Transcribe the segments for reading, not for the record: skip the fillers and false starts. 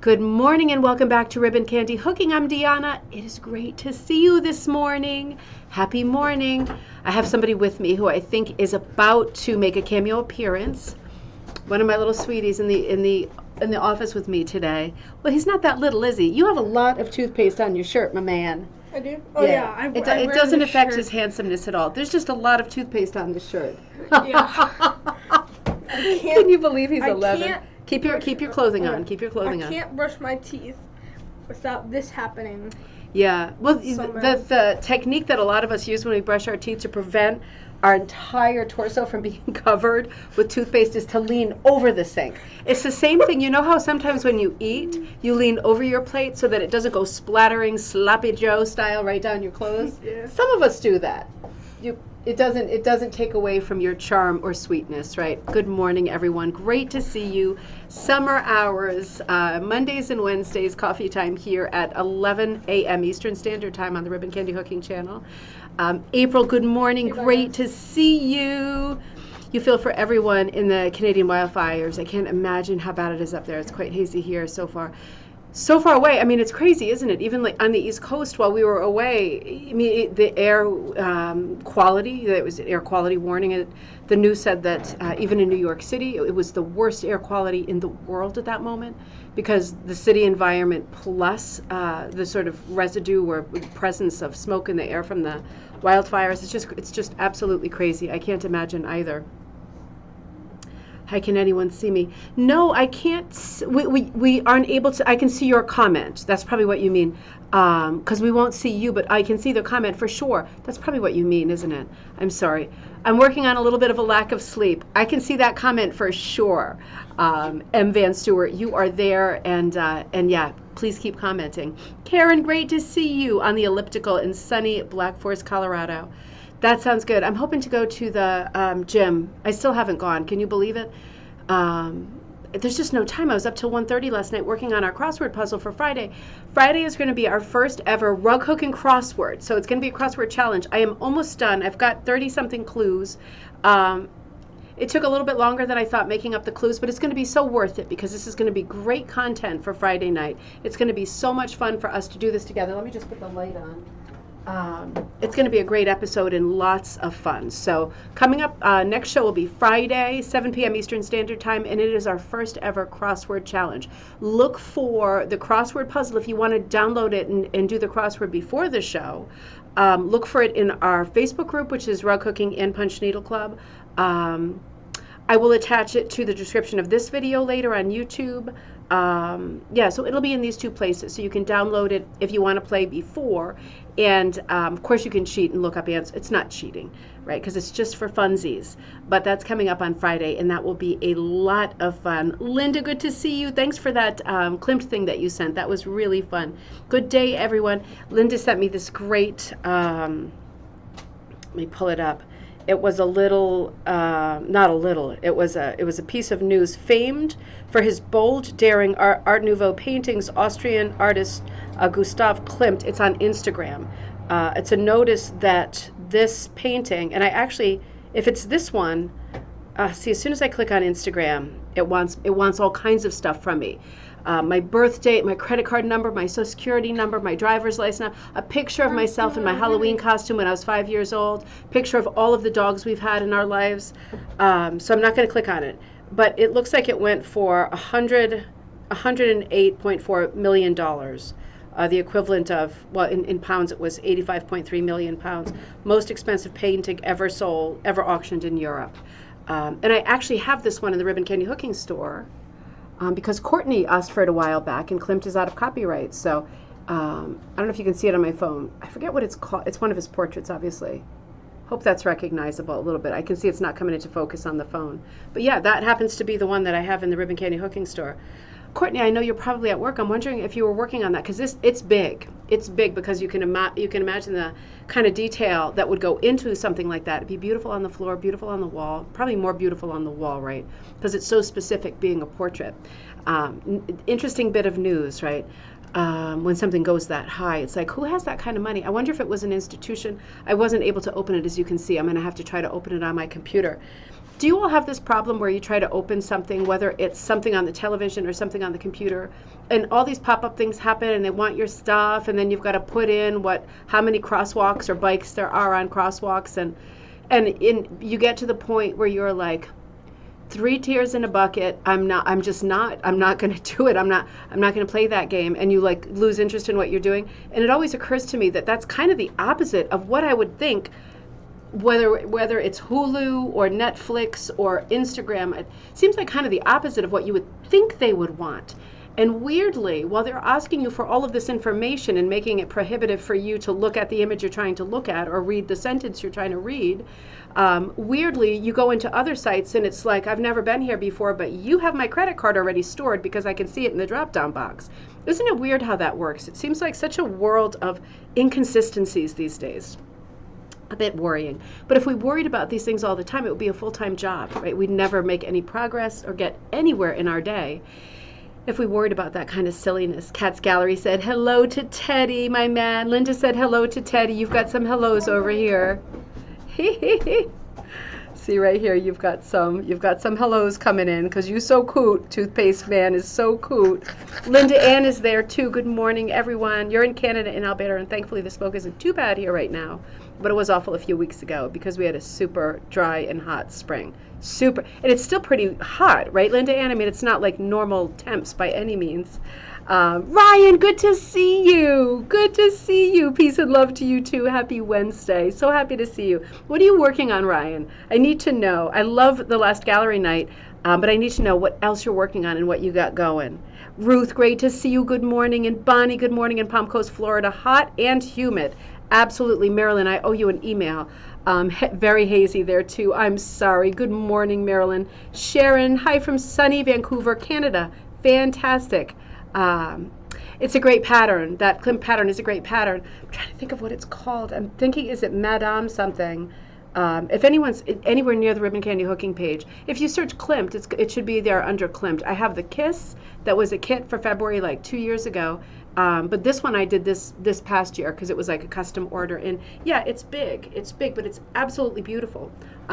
Good morning and welcome back to Ribbon Candy Hooking. I'm Deanna. It is great to see you this morning. Happy morning. I have somebody with me who I think is about to make a cameo appearance. One of my little sweeties in the office with me today. Well, he's not that little, is he? You have a lot of toothpaste on your shirt, my man. I do? Oh yeah. It doesn't affect his handsomeness at all. There's just a lot of toothpaste on the shirt. Yeah. Can you believe he's 11? Keep your clothing on. Keep your clothing on. I can't brush my teeth without this happening. Yeah. Well, the technique that a lot of us use when we brush our teeth to prevent our entire torso from being covered with toothpaste is to lean over the sink. It's the same thing. You know how sometimes when you eat, you lean over your plate so that it doesn't go splattering sloppy Joe style right down your clothes? Yeah. Some of us do that. It doesn't take away from your charm or sweetness, right? Good morning, everyone. Great to see you. Summer hours, Mondays and Wednesdays, coffee time here at 11 a.m. Eastern Standard Time on the Ribbon Candy Hooking channel. April, good morning. Great to see you. You feel for everyone in the Canadian wildfires. I can't imagine how bad it is up there. It's quite hazy here so far. So far away. I mean, it's crazy, isn't it? Even like on the East Coast while we were away, I mean, the air quality, there was an air quality warning. The news said that even in New York City, it was the worst air quality in the world at that moment because the city environment plus the sort of residue or presence of smoke in the air from the wildfires, it's just absolutely crazy. I can't imagine either. Hi, can anyone see me? No, I can't. We aren't able to. I can see your comment. That's probably what you mean. Because we won't see you, but I can see the comment for sure. That's probably what you mean, isn't it? I'm sorry. I'm working on a little bit of a lack of sleep. I can see that comment for sure. M. Van Stewart, you are there, and yeah, please keep commenting. Karen, great to see you on the elliptical in sunny Black Forest, Colorado. That sounds good. I'm hoping to go to the gym. I still haven't gone. Can you believe it? There's just no time. I was up till 1:30 last night working on our crossword puzzle for Friday. Friday is going to be our first ever rug hooking crossword. So it's going to be a crossword challenge. I am almost done. I've got 30-something clues. It took a little bit longer than I thought making up the clues, but it's going to be so worth it because this is going to be great content for Friday night. It's going to be so much fun for us to do this together. Let me just put the light on. It's going to be a great episode and lots of fun. So coming up, next show will be Friday, 7 p.m. Eastern Standard Time, and it is our first ever crossword challenge. Look for the crossword puzzle if you want to download it and do the crossword before the show. Look for it in our Facebook group, which is Rug Hooking and Punch Needle Club. I will attach it to the description of this video later on YouTube. Yeah, so it'll be in these two places, so you can download it if you want to play before, and of course you can cheat and look up answers. It's not cheating, right, because it's just for funsies, but that's coming up on Friday, and that will be a lot of fun. Linda, good to see you. Thanks for that Klimt thing that you sent. That was really fun. Good day, everyone. Linda sent me this great, let me pull it up. It was a little, not a little, it was a piece of news. Famed for his bold, daring Art Nouveau paintings, Austrian artist Gustav Klimt. It's on Instagram. It's a notice that this painting, and I actually, if it's this one, see, as soon as I click on Instagram, it wants all kinds of stuff from me. My birth date, my credit card number, my social security number, my driver's license, a picture of myself in my Halloween costume when I was 5 years old, picture of all of the dogs we've had in our lives. So I'm not going to click on it. But it looks like it went for $108.4 million. The equivalent of, well, in pounds, it was 85.3 million pounds. Most expensive painting ever sold, ever auctioned in Europe. And I actually have this one in the Ribbon Candy Hooking store. Because Courtney asked for it a while back, and Klimt is out of copyright. So I don't know if you can see it on my phone. I forget what it's called. It's one of his portraits, obviously. Hope that's recognizable a little bit. I can see it's not coming into focus on the phone. But yeah, that happens to be the one that I have in the Ribbon Candy Hooking store. Courtney, I know you're probably at work. I'm wondering if you were working on that, because it's big. It's big because you can imagine the kind of detail that would go into something like that. It'd be beautiful on the floor, beautiful on the wall, probably more beautiful on the wall, right? Because it's so specific being a portrait. Interesting bit of news, right? When something goes that high, it's like, who has that kind of money? I wonder if it was an institution. I wasn't able to open it, as you can see. I'm going to have to try to open it on my computer. Do you all have this problem where you try to open something, whether it's something on the television or something on the computer, and all these pop-up things happen and they want your stuff, and then you've got to put in how many crosswalks or bikes there are on crosswalks, and you get to the point where you're like, 3 tears in a bucket. I'm not going to do it. I'm not going to play that game. And you like lose interest in what you're doing. And it always occurs to me that that's kind of the opposite of what I would think, whether it's Hulu or Netflix or Instagram. It seems like kind of the opposite of what you would think they would want. And weirdly, while they're asking you for all of this information and making it prohibitive for you to look at the image you're trying to look at or read the sentence you're trying to read, weirdly, you go into other sites and it's like, I've never been here before, but you have my credit card already stored because I can see it in the drop-down box. Isn't it weird how that works? It seems like such a world of inconsistencies these days. A bit worrying. But if we worried about these things all the time, it would be a full-time job, right? We'd never make any progress or get anywhere in our day if we worried about that kind of silliness. Cat's Gallery said, hello to Teddy, my man. Linda said, hello to Teddy. You've got some hellos over here. See right here, you've got some hellos coming in because you so coot. Toothpaste man is so coot. Linda Ann is there too. Good morning, everyone. You're in Canada and Alberta, and thankfully the smoke isn't too bad here right now. But it was awful a few weeks ago because we had a super dry and hot spring. Super, and it's still pretty hot, right, Linda Ann? I mean, it's not like normal temps by any means. Ryan, good to see you. Good to see you. Peace and love to you too. Happy Wednesday. So happy to see you. What are you working on, Ryan? I need to know. I love the last gallery night, but I need to know what else you're working on and what you got going. Ruth, great to see you. Good morning. And Bonnie, good morning in Palm Coast, Florida. Hot and humid. Absolutely. Marilyn, I owe you an email. Very hazy there too. I'm sorry. Good morning, Marilyn. Sharon, hi from sunny Vancouver, Canada. Fantastic. It's a great pattern. That Klimt pattern is a great pattern. I'm trying to think of what it's called. I'm thinking, is it Madame something? If anyone's anywhere near the Ribbon Candy hooking page, if you search Klimt, it should be there under Klimt. I have the Kiss. That was a kit for February like 2 years ago. But this one I did this past year because it was like a custom order. And yeah, it's big, but it's absolutely beautiful.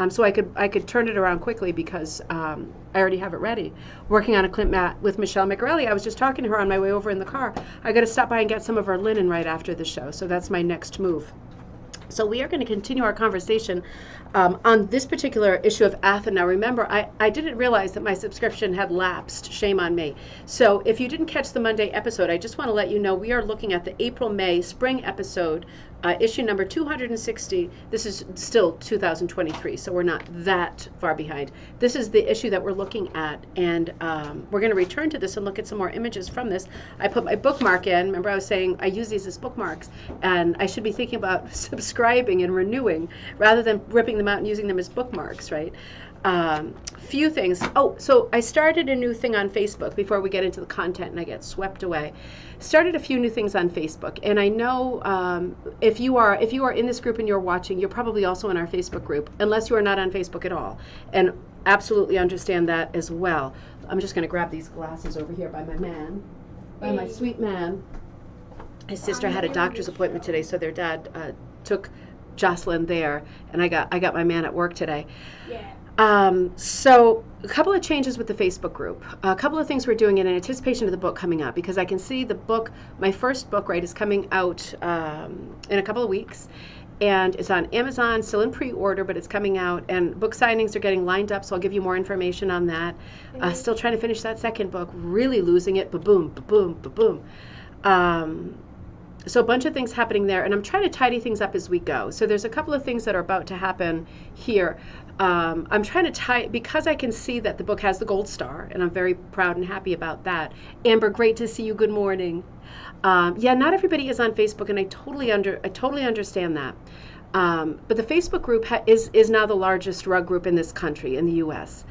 So I could turn it around quickly because I already have it ready. Working on a Klimt mat with Michelle McRelli. I was just talking to her on my way over in the car. I got to stop by and get some of her linen right after the show. So that's my next move. So we are going to continue our conversation on this particular issue of ATHA. Now remember, I didn't realize that my subscription had lapsed. Shame on me. So if you didn't catch the Monday episode, I just want to let you know we are looking at the April-May spring episode, issue number 260. This is still 2023, so we're not that far behind. This is the issue that we're looking at, and we're going to return to this and look at some more images from this. I put my bookmark in. Remember I was saying I use these as bookmarks, and I should be thinking about subscribing and renewing rather than ripping them out and using them as bookmarks, right? Few things. Oh, so I started a new thing on Facebook before we get into the content and I get swept away. Started a few new things on Facebook, and I know if you are in this group and you're watching, you're probably also in our Facebook group, unless you are not on Facebook at all, and absolutely understand that as well. I'm just going to grab these glasses over here by my sweet man. His sister had a doctor's appointment today, so their dad took Jocelyn there, and I got my man at work today. Yeah. So a couple of changes with the Facebook group. A couple of things we're doing in anticipation of the book coming out, because I can see the book, my first book, right, is coming out in a couple of weeks. And it's on Amazon, still in pre-order, but it's coming out. And book signings are getting lined up, so I'll give you more information on that. Still trying to finish that second book, really losing it, ba-boom, ba-boom, ba-boom. So a bunch of things happening there, and I'm trying to tidy things up as we go. So there's a couple of things that are about to happen here. I'm trying to because I can see that the book has the gold star, and I'm very proud and happy about that. Amber, great to see you. Good morning. Yeah, not everybody is on Facebook, and I totally understand that. But the Facebook group is now the largest rug group in this country, in the U.S.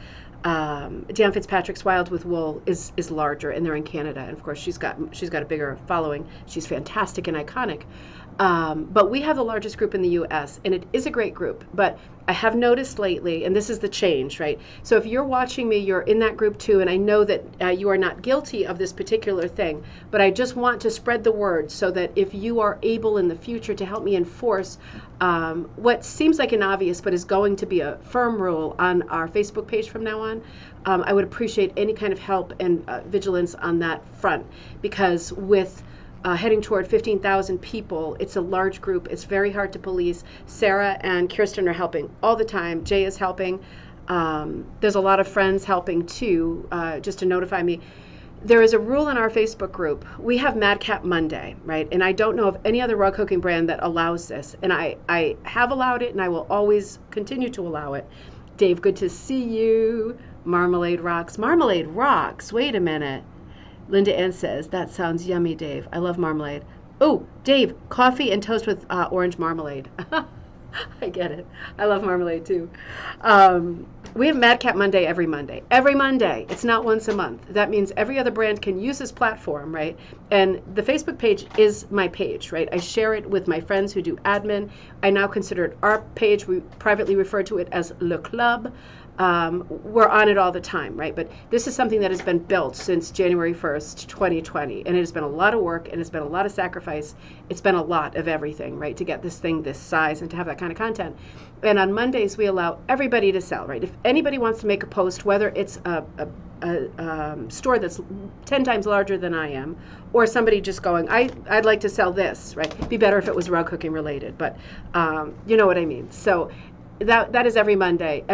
Dan Fitzpatrick's Wild with Wool is larger, and they're in Canada, and of course she's got a bigger following. She's fantastic and iconic. But we have the largest group in the U.S., and it is a great group. But I have noticed lately, and this is the change, right? So if you're watching me, you're in that group too, and I know that you are not guilty of this particular thing, but I just want to spread the word so that if you are able in the future to help me enforce what seems like an obvious but is going to be a firm rule on our Facebook page from now on, I would appreciate any kind of help and vigilance on that front, because with heading toward 15,000 people. It's a large group. It's very hard to police. Sarah and Kirsten are helping all the time. Jay is helping. There's a lot of friends helping too, just to notify me. There is a rule in our Facebook group. We have Madcap Monday, right? And I don't know of any other rug hooking brand that allows this. And I have allowed it, and I will always continue to allow it. Dave, good to see you. Marmalade rocks. Marmalade rocks. Wait a minute. Linda Ann says, that sounds yummy, Dave. I love marmalade. Oh, Dave, coffee and toast with orange marmalade. I get it. I love marmalade too. We have Madcap Monday every Monday. Every Monday. It's not once a month. That means every other brand can use this platform, right? And the Facebook page is my page, right? I share it with my friends who do admin. I now consider it our page. We privately refer to it as Le Club. We're on it all the time, right? But this is something that has been built since January 1st, 2020. And it has been a lot of work, and it's been a lot of sacrifice. It's been a lot of everything, right, to get this thing this size and to have that kind of content. And on Mondays, we allow everybody to sell, right? If anybody wants to make a post, whether it's a store that's 10 times larger than I am, or somebody just going, I'd like to sell this, right? It'd be better if it was rug hooking related, but you know what I mean. So that is every Monday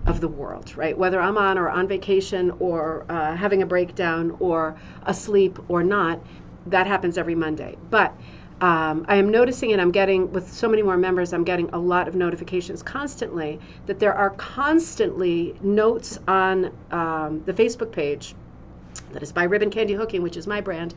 of the world, right? Whether I'm on or on vacation or having a breakdown or asleep or not, that happens every Monday. But I am noticing, and I'm getting, with so many more members, I'm getting a lot of notifications constantly that there are constantly notes on the Facebook page that is by Ribbon Candy Hooking, which is my brand,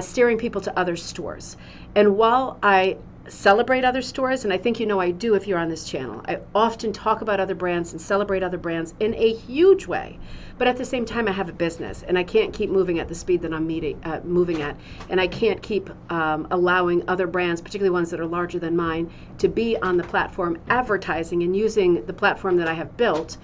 steering people to other stores. And while I celebrate other stores, and I think you know I do if you're on this channel, I often talk about other brands and celebrate other brands in a huge way. But at the same time, I have a business, and I can't keep moving at the speed that I'm moving at, and I can't keep allowing other brands, particularly ones that are larger than mine, to be on the platform advertising and using the platform that I have built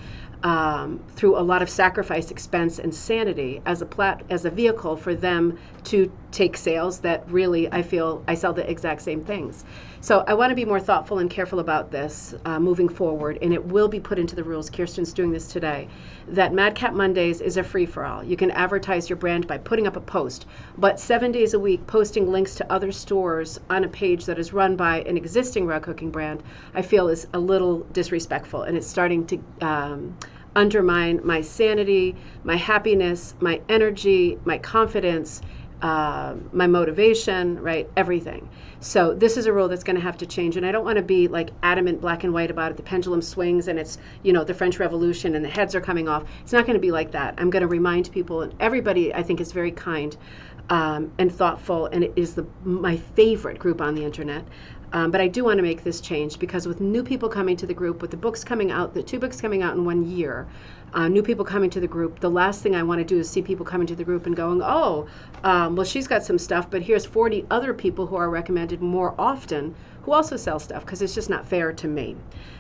through a lot of sacrifice, expense, and sanity as a vehicle for them to take sales that really I feel I sell the exact same things. So I want to be more thoughtful and careful about this moving forward, and it will be put into the rules. Kirsten's doing this today, that Madcap Mondays is a free-for-all. You can advertise your brand by putting up a post, but 7 days a week posting links to other stores on a page that is run by an existing rug hooking brand, I feel is a little disrespectful, and it's starting to undermine my sanity, my happiness, my energy, my confidence, my motivation, right? Everything. So this is a rule that's going to have to change, and I don't want to be like adamant black and white about it. The pendulum swings, and it's, you know, the French Revolution, and the heads are coming off. It's not going to be like that. I'm going to remind people, and everybody I think is very kind and thoughtful, and it is my favorite group on the internet. But I do want to make this change, because with new people coming to the group, with the books coming out, the 2 books coming out in 1 year, new people coming to the group, the last thing I want to do is see people coming to the group and going, oh, well, she's got some stuff, but here's 40 other people who are recommended more often who also sell stuff, because it's just not fair to me.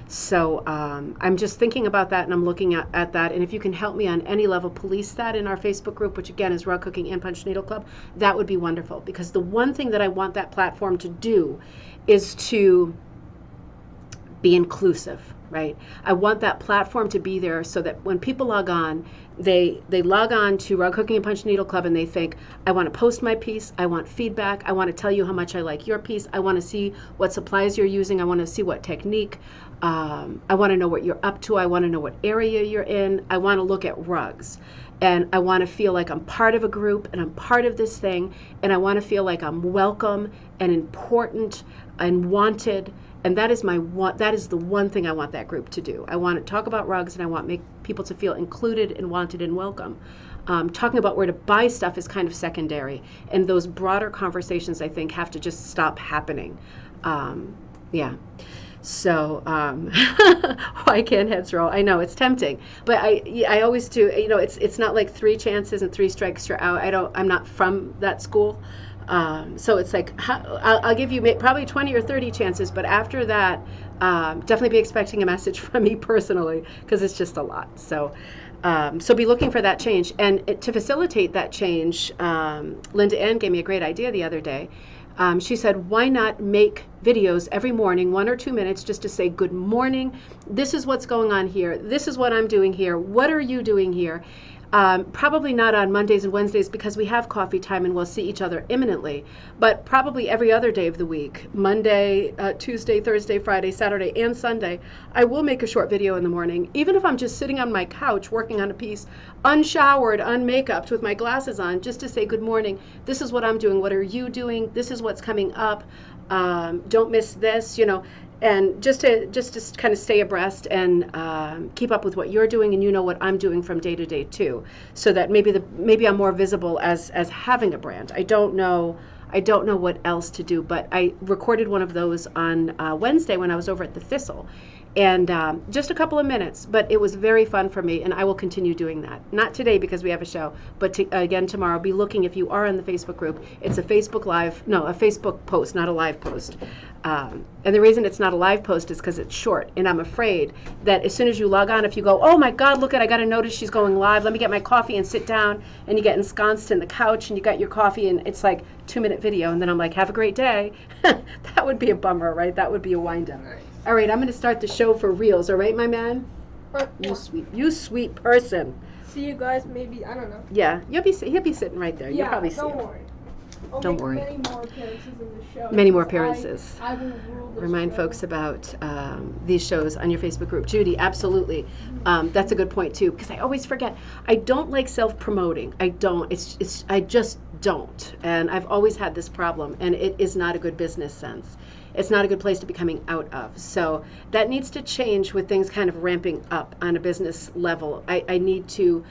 So I'm just thinking about that, and I'm looking at that, and if you can help me on any level police that in our Facebook group, which again is Rug Hooking and Punch Needle Club, that would be wonderful, because the one thing that I want that platform to do is to be inclusive, right? I want that platform to be there so that when people log on, they log on to Rug Hooking and Punch Needle Club and they think, I want to post my piece, I want feedback, I want to tell you how much I like your piece, I want to see what supplies you're using, I want to see what technique, I want to know what you're up to, I want to know what area you're in, I want to look at rugs. And I want to feel like I'm part of a group and I'm part of this thing, and I want to feel like I'm welcome and important and wanted. And that is that is the one thing I want that group to do. I want to talk about rugs, and I want people to feel included and wanted and welcome. Talking about where to buy stuff is kind of secondary, and those broader conversations, I think, have to just stop happening. Yeah. So why can't heads roll? I know it's tempting, but I always do. You know, it's not like 3 chances and 3 strikes you're out. I'm not from that school. So it's like, I'll give you probably 20 or 30 chances, but after that, definitely be expecting a message from me personally, because it's just a lot. So be looking for that change. And to facilitate that change, Linda Ann gave me a great idea the other day. She said, why not make videos every morning, 1 or 2 minutes, just to say, good morning, this is what's going on here, this is what I'm doing here, what are you doing here? Probably not on Mondays and Wednesdays because we have coffee time and we'll see each other imminently, but probably every other day of the week, Monday, Tuesday, Thursday, Friday, Saturday, and Sunday, I will make a short video in the morning, even if I'm just sitting on my couch working on a piece, unshowered, unmakeuped, with my glasses on, just to say, good morning, this is what I'm doing, what are you doing, this is what's coming up, don't miss this, and just to kind of stay abreast and keep up with what you're doing, and what I'm doing from day to day too, so that maybe I'm more visible as having a brand. I don't know what else to do, but I recorded one of those on Wednesday when I was over at the Thistle, and just a couple of minutes, but it was very fun for me, and I will continue doing that. Not today because we have a show, but again tomorrow. Be looking, if you are in the Facebook group, it's a Facebook post, not a live post. And the reason it's not a live post is because it's short, and I'm afraid that as soon as you log on, if you go, oh my God, look I got a notice she's going live, let me get my coffee and sit down, and you get ensconced in the couch and you got your coffee and it's like 2-minute video, and then I'm like, have a great day. That would be a bummer, right? That would be a wind up. Nice. All right, I'm going to start the show for reals, all right, my man? Yeah. You sweet person. See you guys, maybe, I don't know. Yeah, he'll be sitting right there. You'll probably see him. Don't worry. I'll Don't make worry. Many more appearances in the show. Many more appearances. I will rule this Remind show. folks about these shows on your Facebook group. Judy, absolutely. That's a good point too, because I always forget. I don't like self-promoting. I don't. I just don't. And I've always had this problem, and it is not a good business sense. It's not a good place to be coming out of. So that needs to change with things kind of ramping up on a business level. I need to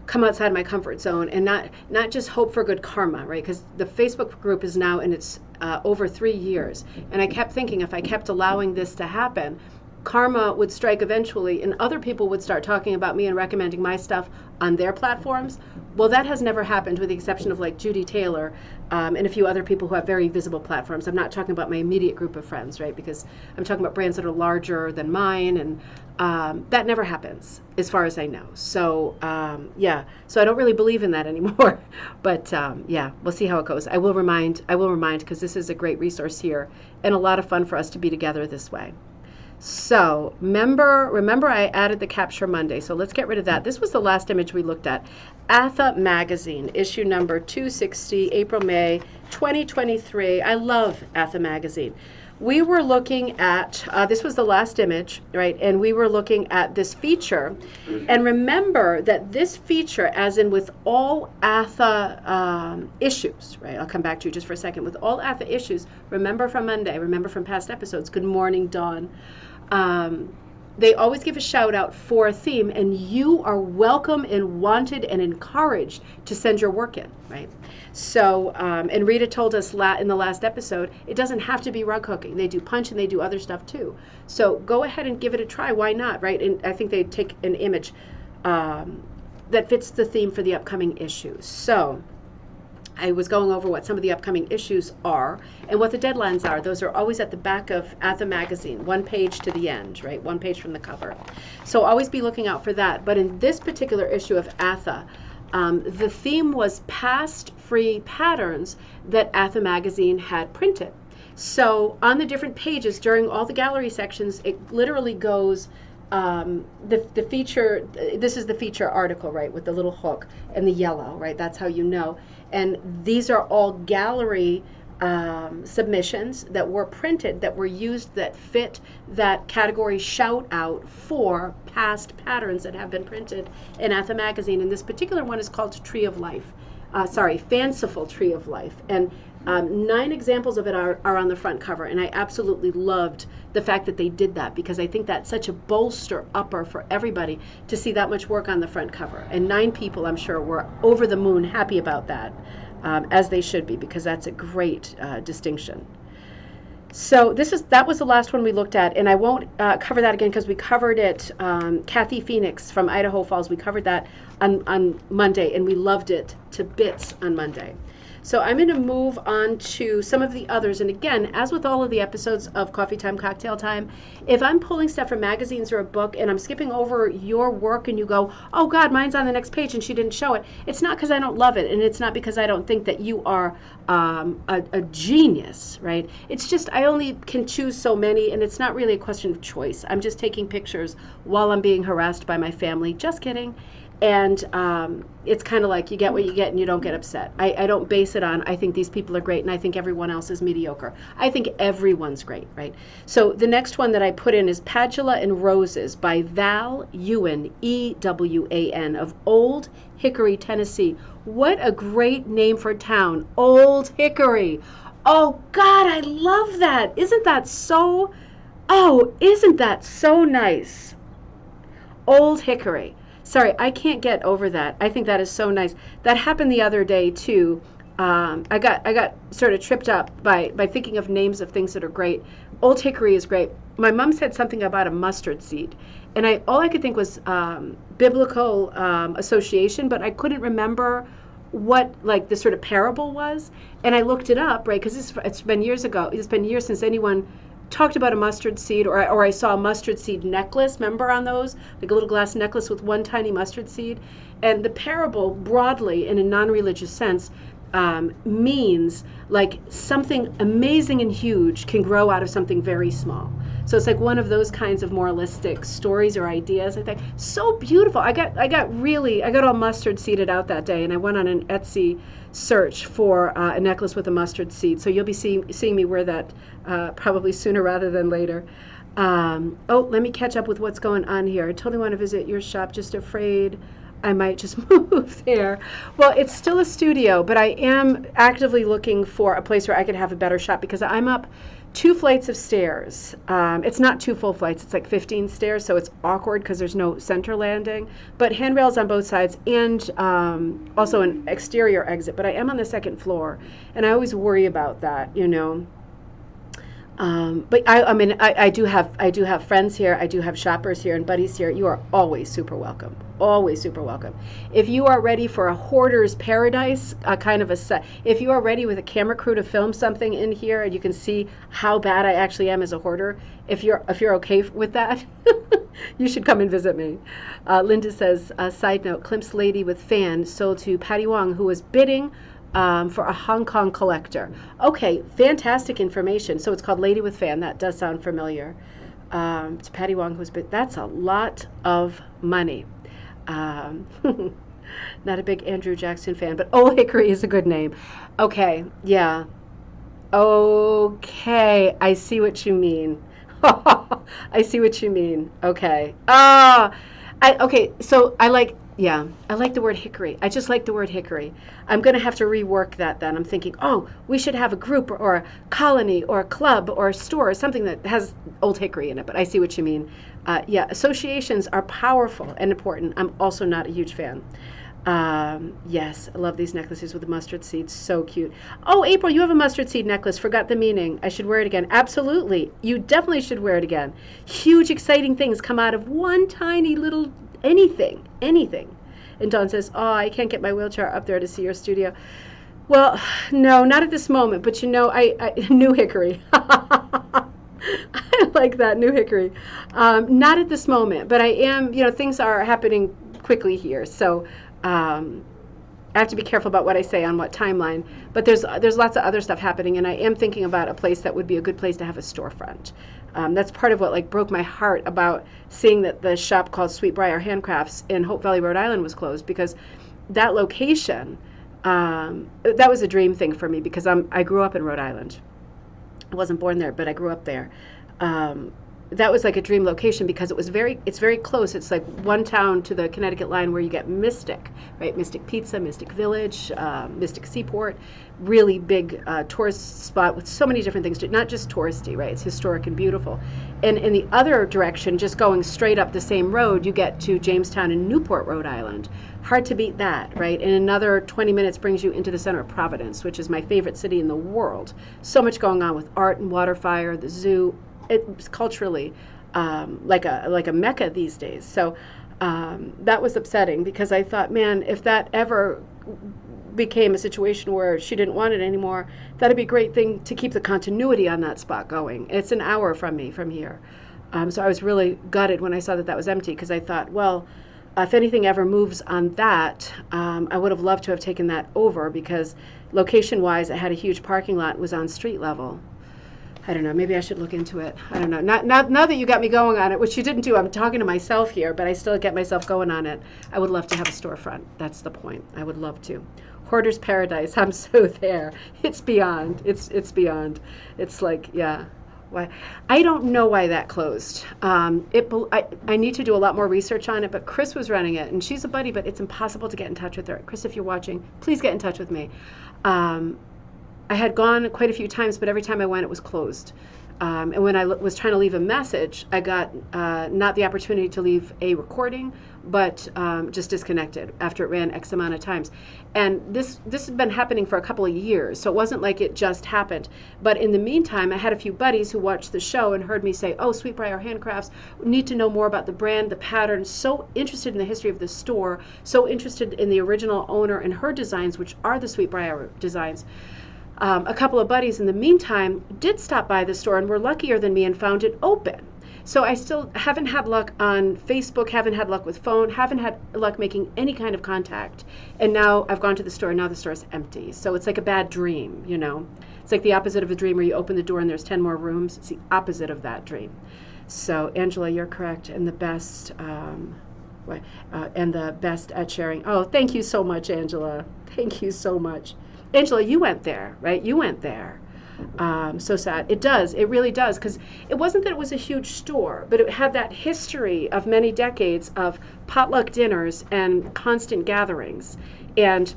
come outside my comfort zone and not just hope for good karma, right? Because the Facebook group is now in its over 3 years. And I kept thinking, if I kept allowing this to happen, karma would strike eventually, and other people would start talking about me and recommending my stuff on their platforms. Well, that has never happened, with the exception of like Judy Taylor and a few other people who have very visible platforms. I'm not talking about my immediate group of friends, right? Because I'm talking about brands that are larger than mine, and that never happens as far as I know. So yeah, so I don't really believe in that anymore. But yeah, we'll see how it goes. I will remind, because this is a great resource here and a lot of fun for us to be together this way. So remember I added the Capture Monday, so let's get rid of that. This was the last image we looked at. ATHA magazine, issue number 260, April, May 2023. I love ATHA magazine. We were looking at, this was the last image, right, and we were looking at this feature. And remember that this feature, as in with all ATHA issues, right, I'll come back to you just for a second, with all ATHA issues, remember from Monday, remember from past episodes, Good Morning, Dawn, they always give a shout out for a theme, and you are welcome and wanted and encouraged to send your work in, right? So, and Rita told us in the last episode, it doesn't have to be rug hooking. They do punch and they do other stuff too. So go ahead and give it a try. Why not, right? And I think they take an image that fits the theme for the upcoming issues. So I was going over what some of the upcoming issues are and what the deadlines are. Those are always at the back of ATHA magazine, 1 page to the end, right? 1 page from the cover. So always be looking out for that. But in this particular issue of ATHA, the theme was past free patterns that ATHA magazine had printed. So on the different pages during all the gallery sections, it literally goes, the feature, this is the feature article, right, with the little hook and the yellow, right? That's how you know. And these are all gallery submissions that were printed, that were used, that fit that category shout out for past patterns that have been printed in ATHA magazine. And this particular one is called Tree of Life. Fanciful Tree of Life. And 9 examples of it are on the front cover, and I absolutely loved the fact that they did that, because I think that's such a bolster upper for everybody to see that much work on the front cover. And 9 people, I'm sure, were over the moon happy about that, as they should be, because that's a great distinction. So that was the last one we looked at, and I won't cover that again because we covered it. Kathy Phoenix from Idaho Falls, we covered that on Monday, and we loved it to bits on Monday. So I'm going to move on to some of the others. And again, as with all of the episodes of Coffee Time, Cocktail Time, if I'm pulling stuff from magazines or a book and I'm skipping over your work and you go, oh God, mine's on the next page and she didn't show it, it's not because I don't love it, and it's not because I don't think that you are a genius, right? It's just I only can choose so many, and it's not really a question of choice. I'm just taking pictures while I'm being harassed by my family. Just kidding. And it's kind of like you get what you get and you don't get upset. I don't base it on I think these people are great and I think everyone else is mediocre. I think everyone's great, right? So the next one that I put in is Padula and Roses by Val Ewan, E-W-A-N, of Old Hickory, Tennessee. What a great name for a town, Old Hickory. Oh God, I love that. Isn't that so nice? Old Hickory. Sorry, I can't get over that. I think that is so nice. That happened the other day too. I got sort of tripped up by thinking of names of things that are great. Old Hickory is great. My mom said something about a mustard seed, and all I could think was biblical association, but I couldn't remember what like the sort of parable was. And I looked it up, right? Because it's been years ago. It's been years since anyone talked about a mustard seed, or I saw a mustard seed necklace. Remember on those, like a little glass necklace with one tiny mustard seed? And the parable, broadly in a non-religious sense, means like something amazing and huge can grow out of something very small. So it's like one of those kinds of moralistic stories or ideas. I think so beautiful. I got all mustard seeded out that day, and I went on an Etsy search for a necklace with a mustard seed. So you'll be seeing me wear that probably sooner rather than later. Let me catch up with what's going on here. I totally want to visit your shop, just afraid I might just move there. Well, it's still a studio, but I am actively looking for a place where I could have a better shop because I'm up 2 flights of stairs. It's not 2 full flights, it's like 15 stairs, so it's awkward because there's no center landing, but handrails on both sides, and also an exterior exit. But I am on the 2nd floor, and I always worry about that, you know. But I do have friends here. I do have shoppers here and buddies here. You are always super welcome. Always super welcome. If you are ready for a hoarder's paradise, kind of a set. If you are ready with a camera crew to film something in here, and you can see how bad I actually am as a hoarder. If you're okay with that, you should come and visit me. Linda says, side note, Klimt's lady with fan sold to Patty Wong, who was bidding for a Hong Kong collector. Okay, fantastic information. So it's called Lady with Fan. That does sound familiar. To Patty Wong, that's a lot of money. Not a big Andrew Jackson fan, but Old Hickory is a good name. Okay, yeah. Okay, I see what you mean. I see what you mean. Okay. Okay, so I like the word hickory. I just like the word hickory. I'm going to have to rework that then. I'm thinking, we should have a group or a colony or a club or a store or something that has Old Hickory in it, but I see what you mean. Associations are powerful and important. I'm also not a huge fan. Yes, I love these necklaces with the mustard seeds. So cute. Oh, April, you have a mustard seed necklace. Forgot the meaning. I should wear it again. Absolutely. You definitely should wear it again. Huge, exciting things come out of one tiny little anything. And Dawn says, I can't get my wheelchair up there to see your studio. Well, no, not at this moment, but I New Hickory. I like that, New Hickory. Not at this moment, but I am, things are happening quickly here, so I have to be careful about what I say on what timeline, but there's lots of other stuff happening, and I am thinking about a place that would be a good place to have a storefront. That's part of what broke my heart about seeing that the shop called Sweetbriar Handcrafts in Hope Valley, Rhode Island was closed, because that location, that was a dream thing for me, because I grew up in Rhode Island. I wasn't born there, but I grew up there. That was like a dream location because it's very close. It's like one town to the Connecticut line where you get Mystic, right? Mystic Pizza, Mystic Village, Mystic Seaport, really big tourist spot with so many different things, not just touristy, right? It's historic and beautiful. And in the other direction, just going straight up the same road, you get to Jamestown and Newport, Rhode Island. Hard to beat that, right? And another 20 minutes brings you into the center of Providence, which is my favorite city in the world. So much going on with art and water fire, the zoo. It's culturally like a mecca these days. So that was upsetting because I thought, man, if that ever became a situation where she didn't want it anymore, that'd be a great thing to keep the continuity on that spot going. It's an hour from me from here. So I was really gutted when I saw that that was empty, because I thought, well, if anything ever moves on that, I would have loved to have taken that over, because location-wise, it had a huge parking lot, was on street level. I don't know, maybe I should look into it. I don't know. Now that you got me going on it, which you didn't do, I'm talking to myself here, but I still get myself going on it. I would love to have a storefront. That's the point. I would love to. Hoarder's Paradise, I'm so there. It's beyond. It's beyond. It's like, yeah. Why? I don't know why that closed. I need to do a lot more research on it, but Chris was running it, and she's a buddy, but it's impossible to get in touch with her. Chris, if you're watching, please get in touch with me. I had gone quite a few times, but every time I went, it was closed. And when I was trying to leave a message, I got not the opportunity to leave a recording, but just disconnected after it ran X amount of times. And this has been happening for a couple of years, so it wasn't like it just happened. But in the meantime, I had a few buddies who watched the show and heard me say, oh, Sweetbriar Handcrafts, need to know more about the brand, the pattern, so interested in the history of the store, so interested in the original owner and her designs, which are the Sweetbriar designs. A couple of buddies in the meantime did stop by the store and were luckier than me and found it open. So I still haven't had luck on Facebook, haven't had luck with phone, haven't had luck making any kind of contact. And now I've gone to the store, and now the store is empty. So it's like a bad dream, you know. It's like the opposite of a dream where you open the door and there's 10 more rooms. It's the opposite of that dream. So Angela, you're correct, and the best at sharing. Oh, thank you so much, Angela. Thank you so much. Angela, you went there, right? You went there. So sad. It does. It really does. Because it wasn't that it was a huge store, but it had that history of many decades of potluck dinners and constant gatherings. And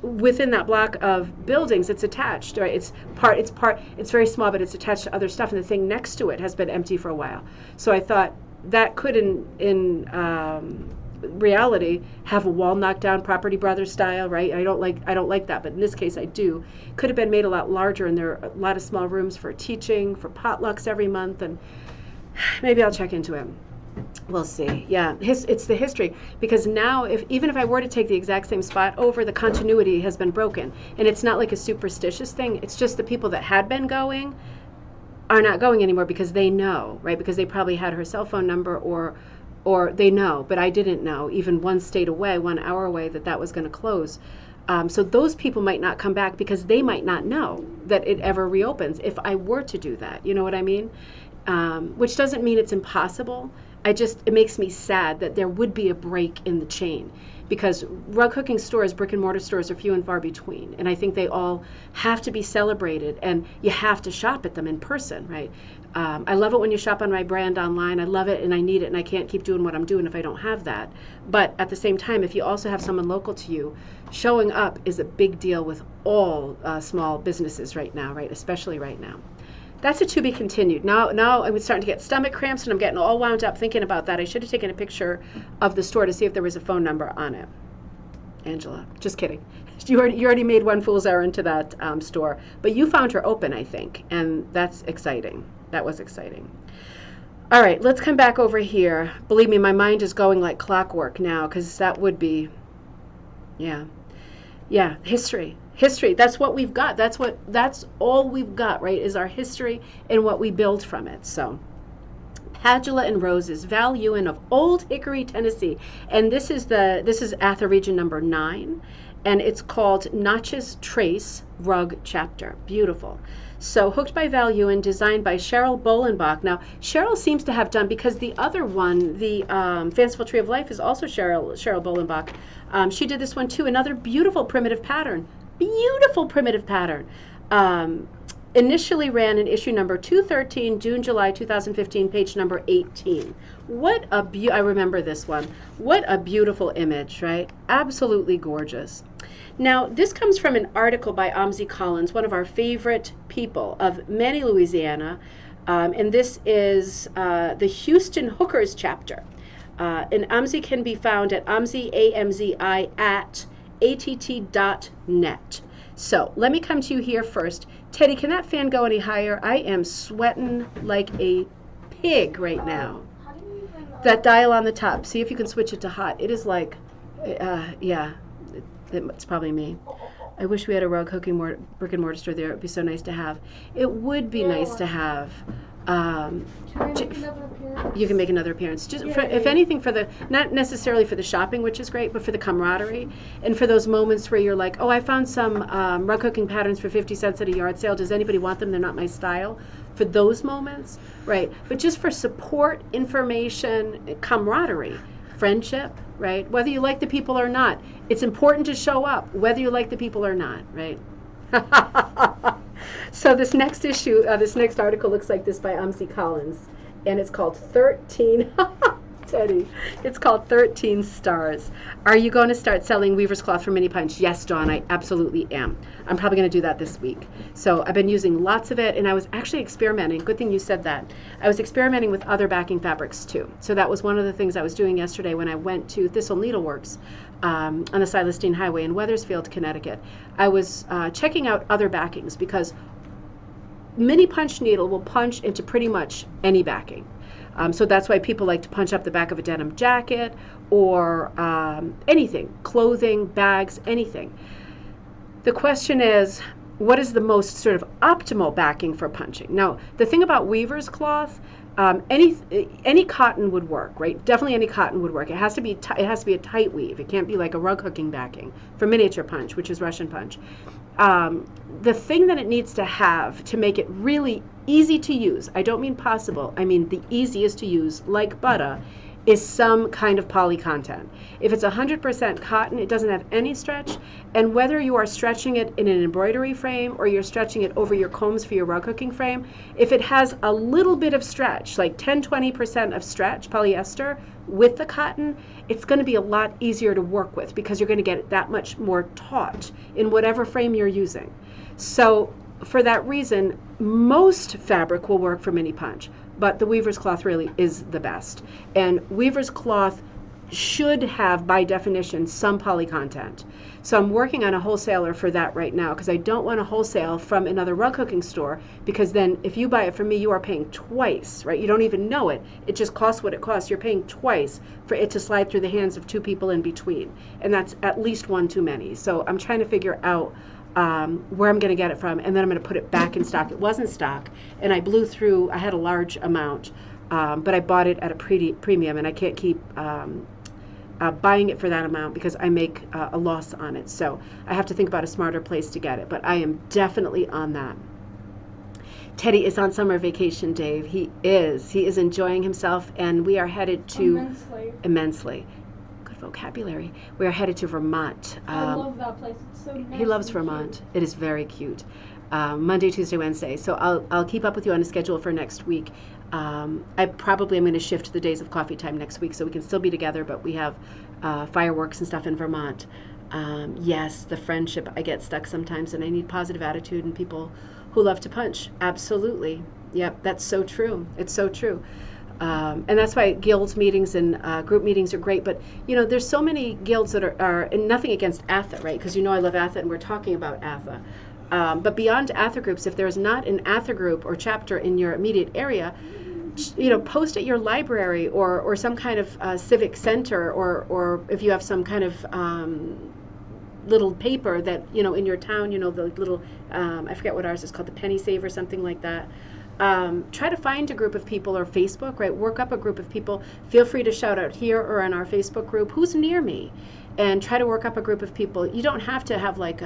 within that block of buildings, it's attached, right? It's very small, but it's attached to other stuff. And the thing next to it has been empty for a while. So I thought that could, in reality, have a wall knocked down, Property Brothers style, right? I don't like that, but in this case I do. Could have been made a lot larger, and there are a lot of small rooms for teaching, for potlucks every month, and maybe I'll check into it. We'll see. Yeah, it's the history, because now even if I were to take the exact same spot over, the continuity has been broken, and it's not like a superstitious thing. It's just the people that had been going are not going anymore because they know, right? Because they probably had her cell phone number, or they know, but I didn't know, even 1 state away, 1 hour away, that was going to close. So those people might not come back because they might not know that it ever reopens if I were to do that. You know what I mean? Which doesn't mean it's impossible. It makes me sad that there would be a break in the chain, because rug hooking stores, brick and mortar stores, are few and far between. And I think they all have to be celebrated, and you have to shop at them in person, right? I love it when you shop on my brand online. I love it, and I need it, and I can't keep doing what I'm doing if I don't have that. But at the same time, if you also have someone local to you, showing up is a big deal with all small businesses right now, right? Especially right now. That's a to be continued. Now I'm starting to get stomach cramps, and I'm getting all wound up thinking about that. I should have taken a picture of the store to see if there was a phone number on it. Angela, just kidding. You already made one fool's errand to that store, but you found her open, I think, and that's exciting. That was exciting. All right, let's come back over here. Believe me, my mind is going like clockwork now, because that would be, yeah, history. History, that's what we've got. That's all we've got, right, is our history and what we build from it. So, Padula and Roses, Val Ewan of Old Hickory, Tennessee. And this is ATHA region number 9, and it's called Notch's Trace Rug Chapter. Beautiful. So, hooked by Val Ewan, designed by Cheryl Bolenbach. Now, Cheryl seems to have done, because the other one, the Fanciful Tree of Life, is also Cheryl Bolenbach. She did this one too, another beautiful primitive pattern. Beautiful primitive pattern. Initially ran in issue number 213, June-July 2015, page number 18. What a I remember this one. What a beautiful image, right? Absolutely gorgeous. Now, this comes from an article by Amzi Collins, one of our favorite people of Many, Louisiana, and this is the Houston Hookers chapter. And Amzi can be found at AMZI at att.net. So let me come to you here first. Teddy, can that fan go any higher? I am sweating like a pig right now. How do you even, that dial on the top, see if you can switch it to hot. It is like, yeah, It's probably me. I wish we had a rug hooking brick and mortar store there. It would be so nice to have. It would be nice to have. Can I make another appearance? You can make another appearance. Just for, if anything, for the not necessarily for the shopping, which is great, but for the camaraderie and for those moments where you're like, oh, I found some rug hooking patterns for 50 cents at a yard sale. Does anybody want them? They're not my style. For those moments, right? But just for support, information, camaraderie, friendship, right? Whether you like the people or not, it's important to show up, whether you like the people or not, right? So this next issue, this next article looks like this by Collins, and it's called 13, Teddy, it's called 13 Stars. Are you going to start selling weaver's cloth for mini punch? Yes, Dawn, I absolutely am. I'm probably going to do that this week. So I've been using lots of it, and I was actually experimenting. Good thing you said that. I was experimenting with other backing fabrics too. So that was one of the things I was doing yesterday when I went to Thistle Needleworks on the Silestine Highway in Wethersfield, Connecticut. I was checking out other backings because mini punch needle will punch into pretty much any backing. So that's why people like to punch up the back of a denim jacket or anything, clothing, bags, anything. The question is, what is the most sort of optimal backing for punching? Now, the thing about weaver's cloth, any cotton would work, right? Definitely any cotton would work. It has to be a tight weave. It can't be like a rug hooking backing for miniature punch, which is Russian punch. The thing that it needs to have to make it really easy to use, I don't mean possible, I mean the easiest to use, like butter, is some kind of poly content. If it's 100% cotton, it doesn't have any stretch, and whether you are stretching it in an embroidery frame or you're stretching it over your combs for your rug hooking frame, if it has a little bit of stretch, like 10-20% of stretch, polyester, with the cotton, it's going to be a lot easier to work with because you're going to get it that much more taut in whatever frame you're using. So for that reason, most fabric will work for mini punch, but the weaver's cloth really is the best. And weaver's cloth should have, by definition, some poly content. So I'm working on a wholesaler for that right now because I don't want to wholesale from another rug hooking store, because then if you buy it from me, you are paying twice, right? You don't even know it. It just costs what it costs. You're paying twice for it to slide through the hands of two people in between. And that's at least one too many. So I'm trying to figure out where I'm going to get it from, and then I'm going to put it back in stock. It was in stock, and I blew through, I had a large amount, but I bought it at a premium, and I can't keep buying it for that amount because I make a loss on it. So I have to think about a smarter place to get it, but I am definitely on that. Teddy is on summer vacation, Dave. He is enjoying himself, and we are headed to immensely. Good vocabulary. We are headed to Vermont. I love that place. It's so nice. He loves Vermont. Cute. It is very cute. Monday, Tuesday, Wednesday. So I'll keep up with you on the schedule for next week. I probably am going to shift the days of coffee time next week so we can still be together, but we have fireworks and stuff in Vermont. Yes, the friendship. I get stuck sometimes, and I need positive attitude and people who love to punch. Absolutely. Yep, that's so true. It's so true. And that's why guilds meetings and group meetings are great. But, you know, there's so many guilds that are and nothing against ATHA, right? Because you know I love ATHA, and we're talking about ATHA. But beyond ATHA groups, if there's not an ATHA group or chapter in your immediate area, you know, post at your library or some kind of civic center, or if you have some kind of little paper that, you know, in your town, you know, the little, I forget what ours is called, the penny save or something like that. Try to find a group of people, or Facebook, right? Work up a group of people. Feel free to shout out here or on our Facebook group, who's near me, and try to work up a group of people. You don't have to have like,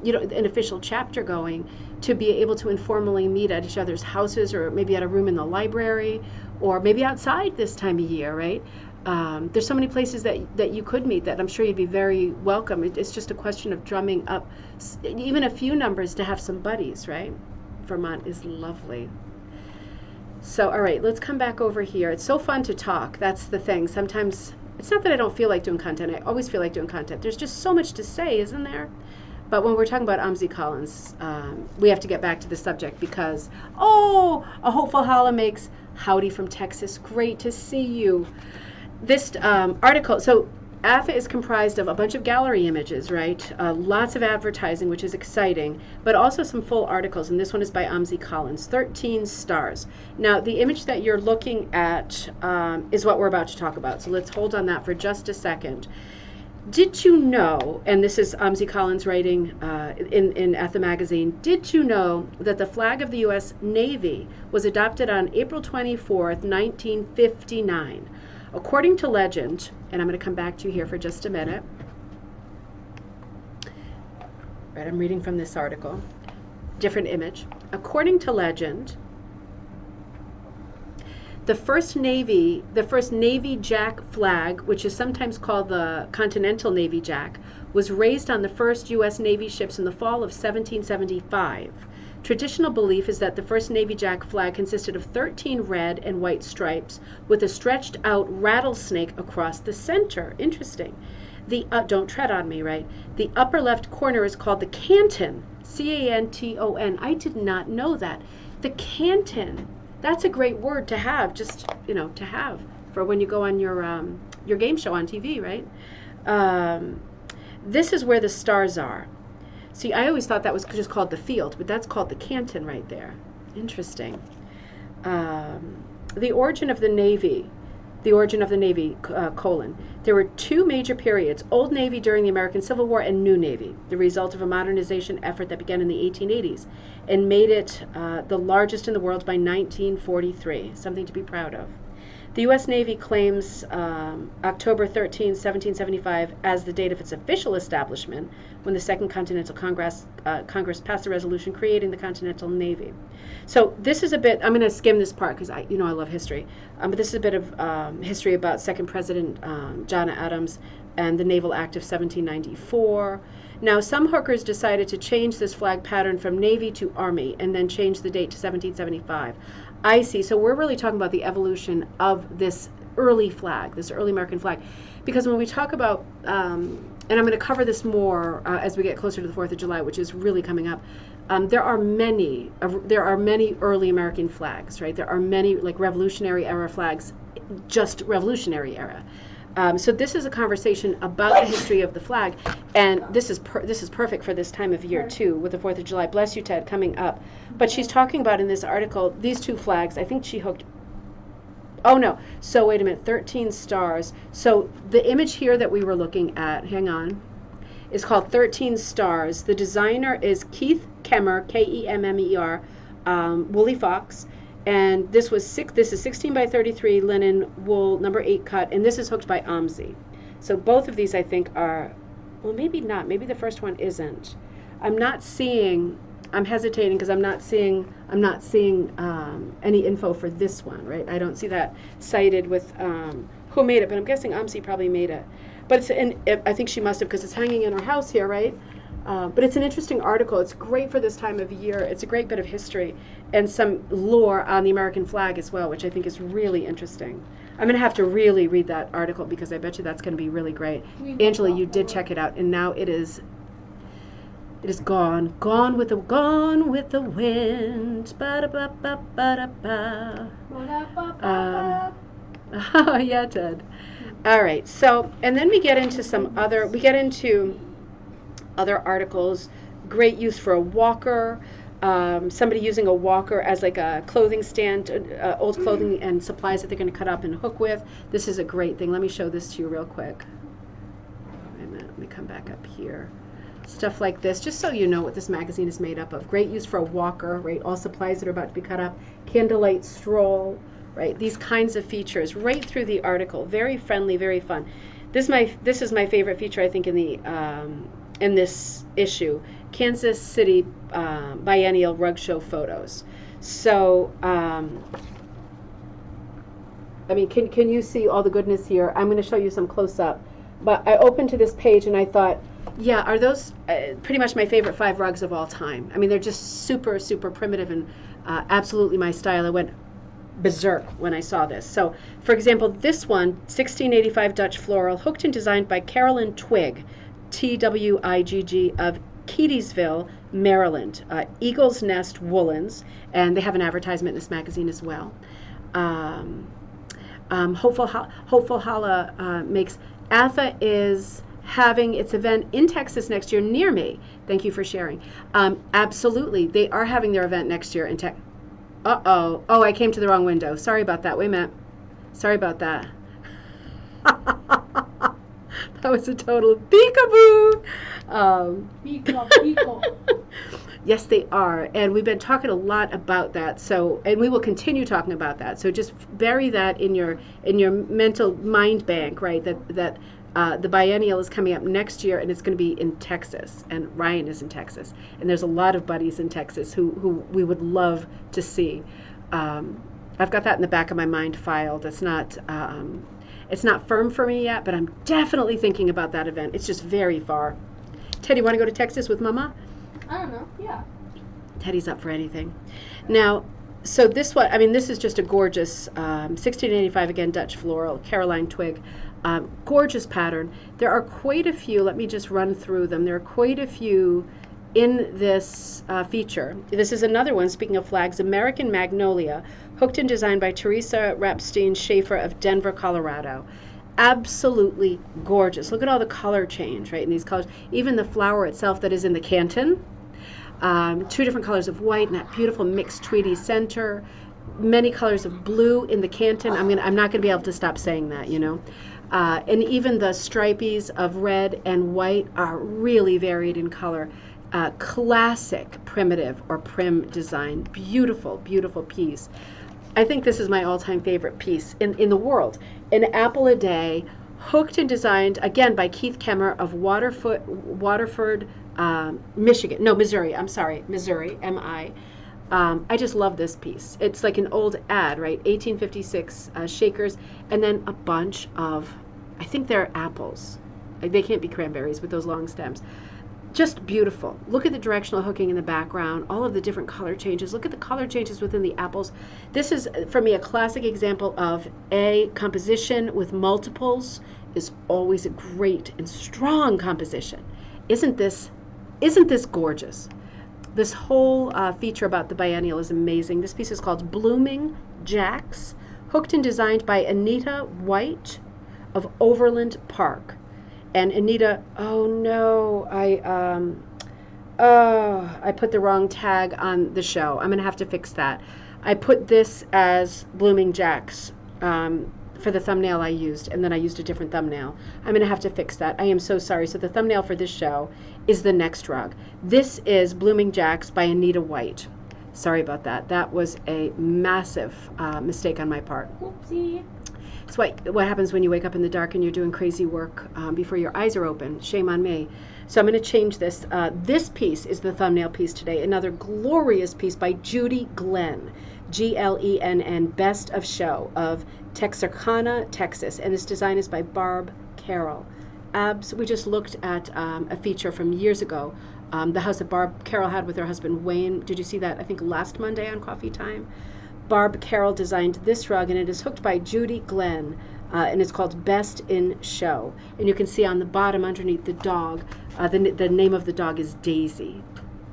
you know, an official chapter going to be able to informally meet at each other's houses, or maybe at a room in the library, or maybe outside this time of year, right? There's so many places that you could meet that I'm sure you'd be very welcome. It's just a question of drumming up even a few numbers to have some buddies, right? Vermont is lovely. So, all right, let's come back over here. It's so fun to talk. That's the thing. Sometimes it's not that I don't feel like doing content. I always feel like doing content. There's just so much to say, isn't there? But when we're talking about Collins, we have to get back to the subject because, oh, a hopeful holla makes howdy from Texas. Great to see you. This article, so ATHA is comprised of a bunch of gallery images, right? Lots of advertising, which is exciting, but also some full articles, and this one is by Collins, 13 Stars. Now, the image that you're looking at is what we're about to talk about, so let's hold on that for just a second. Did you know, and this is Collins writing in ATHA magazine, did you know that the flag of the U.S. Navy was adopted on April 24th, 1959? According to legend, and I'm going to come back to you here for just a minute. Right, I'm reading from this article. Different image. According to legend, the first Navy Jack flag, which is sometimes called the Continental Navy Jack, was raised on the first U.S. Navy ships in the fall of 1775. Traditional belief is that the first Navy Jack flag consisted of 13 red and white stripes with a stretched out rattlesnake across the center. Interesting. Don't tread on me, right? The upper left corner is called the canton, C-A-N-T-O-N. I did not know that. The canton. That's a great word to have, just, to have for when you go on your game show on TV, right? This is where the stars are. See, I always thought that was just called the field, but that's called the canton right there. Interesting. The origin of the Navy, colon. There were two major periods, Old Navy during the American Civil War and New Navy, the result of a modernization effort that began in the 1880s and made it the largest in the world by 1943, something to be proud of. The U.S. Navy claims October 13, 1775 as the date of its official establishment when the Second Continental Congress passed a resolution creating the Continental Navy. So this is a bit, I'm going to skim this part because I love history, but this is a bit of history about Second President John Adams and the Naval Act of 1794. Now, some hookers decided to change this flag pattern from Navy to Army and then change the date to 1775. I see. So we're really talking about the evolution of this early flag, this early American flag. Because when we talk about, and I'm going to cover this more as we get closer to the 4th of July, which is really coming up, there are many early American flags, right? There are many like Revolutionary era flags, just Revolutionary era. So this is a conversation about the history of the flag, and this is perfect for this time of year too, with the 4th of July. Bless you, Ted, coming up. But she's talking about in this article these two flags. I think she hooked. Oh no. So wait a minute. 13 stars. So the image here that we were looking at, hang on, is called 13 Stars. The designer is Keith Kemmer, K-E-M-M-E-R, Woolly Fox. And this is 16 by 33 linen wool, number 8 cut, and this is hooked by OMSI. So both of these I think are, well, maybe not. Maybe the first one isn't. I'm hesitating because I'm not seeing any info for this one, right? I don't see that cited with who made it, but I'm guessing OMSI probably made it. But I think she must have because it's hanging in her house here, right? But it's an interesting article. It's great for this time of year. It's a great bit of history and some lore on the American flag as well, which I think is really interesting. I'm going to have to really read that article because I bet you that's going to be really great. Angela, you did check it out, and now it is gone with the wind. Ba-da-ba-ba-ba-da-ba. Oh yeah, Ted. All right. So, and then we get into other articles. Great use for a walker. Somebody using a walker as like a clothing stand, old clothing and supplies that they're going to cut up and hook with. This is a great thing. Let me show this to you real quick. Wait a minute. Let me come back up here. Stuff like this, just so you know what this magazine is made up of. Great use for a walker, right? All supplies that are about to be cut up. Candlelight stroll, right? These kinds of features right through the article. Very friendly, very fun. This is my favorite feature, I think, in this issue. Kansas City Biennial Rug Show photos. So, I mean, can you see all the goodness here? I'm going to show you some close-up. But I opened to this page and I thought, yeah, are those pretty much my favorite 5 rugs of all time? I mean, they're just super, super primitive and absolutely my style. I went berserk when I saw this. So, for example, this one, 1685 Dutch floral, hooked and designed by Carolyn Twigg, Twigg of Keedysville, Maryland. Eagle's Nest Woolens, and they have an advertisement in this magazine as well. Hopeful Holla makes. ATHA is having its event in Texas next year near me. Thank you for sharing. Absolutely, they are having their event next year in Texas. Uh-oh. Oh, I came to the wrong window. Sorry about that. Wait a minute. Sorry about that. That was a total peekaboo. Beagle. Yes, they are, and we've been talking a lot about that. So, and we will continue talking about that. So, just bury that in your mental mind bank, right? That the biennial is coming up next year, and it's going to be in Texas, and Ryan is in Texas, and there's a lot of buddies in Texas who we would love to see. I've got that in the back of my mind filed. It's not firm for me yet, but I'm definitely thinking about that event. It's just very far. Teddy, want to go to Texas with Mama? I don't know. Yeah. Teddy's up for anything. Now, so this one, I mean, this is just a gorgeous 1685, again, Dutch floral, Caroline twig. Gorgeous pattern. There are quite a few, let me just run through them. There are quite a few in this feature. This is another one, speaking of flags, American Magnolia, hooked and designed by Teresa Rapstein Schaefer of Denver, Colorado. Absolutely gorgeous. Look at all the color change, right, in these colors. Even the flower itself that is in the canton. Two different colors of white and that beautiful mixed tweedy center. Many colors of blue in the canton. I'm not gonna be able to stop saying that, you know. And even the stripies of red and white are really varied in color. Classic primitive or prim design. Beautiful, beautiful piece. I think this is my all-time favorite piece in the world. An apple a day, hooked and designed, again, by Keith Kemmer of Waterford, Michigan. No, Missouri. I'm sorry. Missouri, M-I. I just love this piece. It's like an old ad, right? 1856 shakers, and then a bunch of, I think they're apples. They can't be cranberries with those long stems. Just beautiful. Look at the directional hooking in the background, all of the different color changes. Look at the color changes within the apples. This is, for me, a classic example of a composition with multiples is always a great and strong composition. Isn't this gorgeous? This whole feature about the biennial is amazing. This piece is called Blooming Jacks, hooked and designed by Anita White of Overland Park. And Anita, oh no, I put the wrong tag on the show. I'm gonna have to fix that. I put this as Blooming Jacks for the thumbnail I used, and then I used a different thumbnail. I'm gonna have to fix that. I am so sorry. So the thumbnail for this show is the next rug. This is Blooming Jacks by Anita White. Sorry about that. That was a massive mistake on my part. Whoopsie. It's what happens when you wake up in the dark and you're doing crazy work before your eyes are open. Shame on me. So I'm going to change this. This piece is the thumbnail piece today. Another glorious piece by Judy Glenn, Glenn, Best of Show of Texarkana, Texas. And this design is by Barb Carroll. We just looked at a feature from years ago, the house that Barb Carroll had with her husband Wayne. Did you see that? I think last Monday on Coffee Time. Barb Carroll designed this rug, and it is hooked by Judy Glenn, and it's called Best in Show. And you can see on the bottom underneath the dog, the name of the dog is Daisy.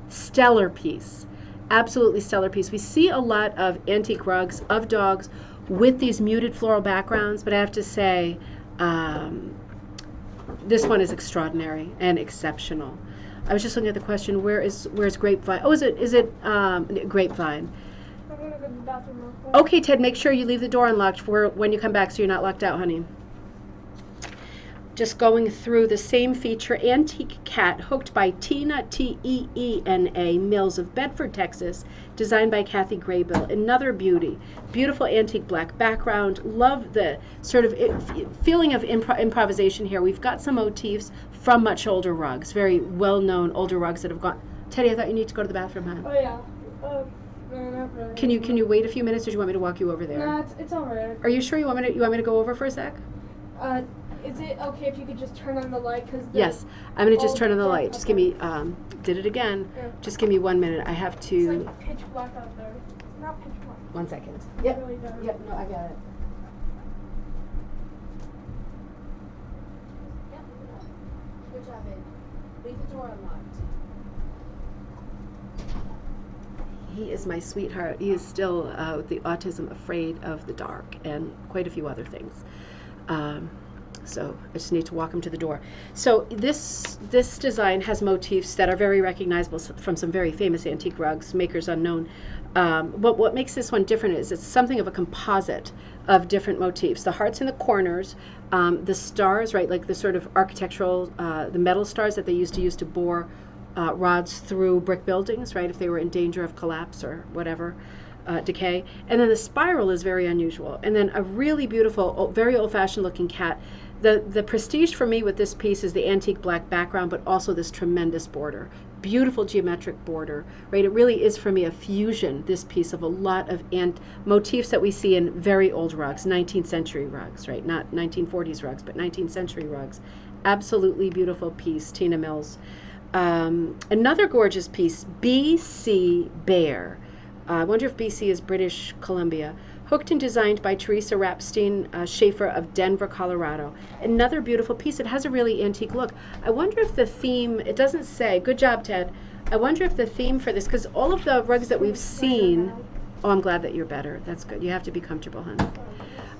Stellar piece, absolutely stellar piece. We see a lot of antique rugs of dogs with these muted floral backgrounds, but I have to say, this one is extraordinary and exceptional. I was just looking at the question, where's Grapevine? Oh, is it Grapevine? I'm gonna go to the bathroom real quick. Okay, Ted, make sure you leave the door unlocked for when you come back so you're not locked out, honey. Just going through the same feature, Antique Cat, hooked by Tina, T-E-E-N-A, Mills of Bedford, Texas, designed by Kathy Graybill. Another beauty. Beautiful antique black background. Love the sort of feeling of improvisation here. We've got some motifs from much older rugs, very well-known older rugs that have gone. Teddy, I thought you need to go to the bathroom, huh? Oh yeah. Not really. Can you wait a few minutes, or do you want me to walk you over there? Nah, it's alright. Are you sure you want me to go over for a sec? Is it okay if you could just turn on the light? Yes, I'm going to just turn on the light. Okay. Just give me, did it again. Yeah. Just give me 1 minute. I have to. It's like pitch black out there. It's not pitch black. 1 second. It's Yep. really dark. Yep. No, I got it. Yep. Good job, babe. Leave the door unlocked. He is my sweetheart. He is still with the autism, afraid of the dark, and quite a few other things. So I just need to walk him to the door. So this design has motifs that are very recognizable from some very famous antique rugs, makers unknown. But what makes this one different is it's something of a composite of different motifs. The hearts in the corners, the stars, right, like the sort of architectural, the metal stars that they used to bore rods through brick buildings, right, if they were in danger of collapse or whatever. Decay. And then the spiral is very unusual. And then a really beautiful, very old-fashioned looking cat. The prestige for me with this piece is the antique black background, but also this tremendous border. Beautiful geometric border, right? It really is for me a fusion, this piece, of a lot of motifs that we see in very old rugs, 19th century rugs, right? Not 1940s rugs, but 19th century rugs. Absolutely beautiful piece, Tina Mills. Another gorgeous piece, B.C. Bear. I wonder if BC is British Columbia. Hooked and designed by Teresa Rapstein Schaefer of Denver, Colorado. Another beautiful piece. It has a really antique look. I wonder if the theme, it doesn't say, good job, Ted. I wonder if the theme for this, because all of the rugs that we've seen, oh, I'm glad that you're better. That's good. You have to be comfortable, honey.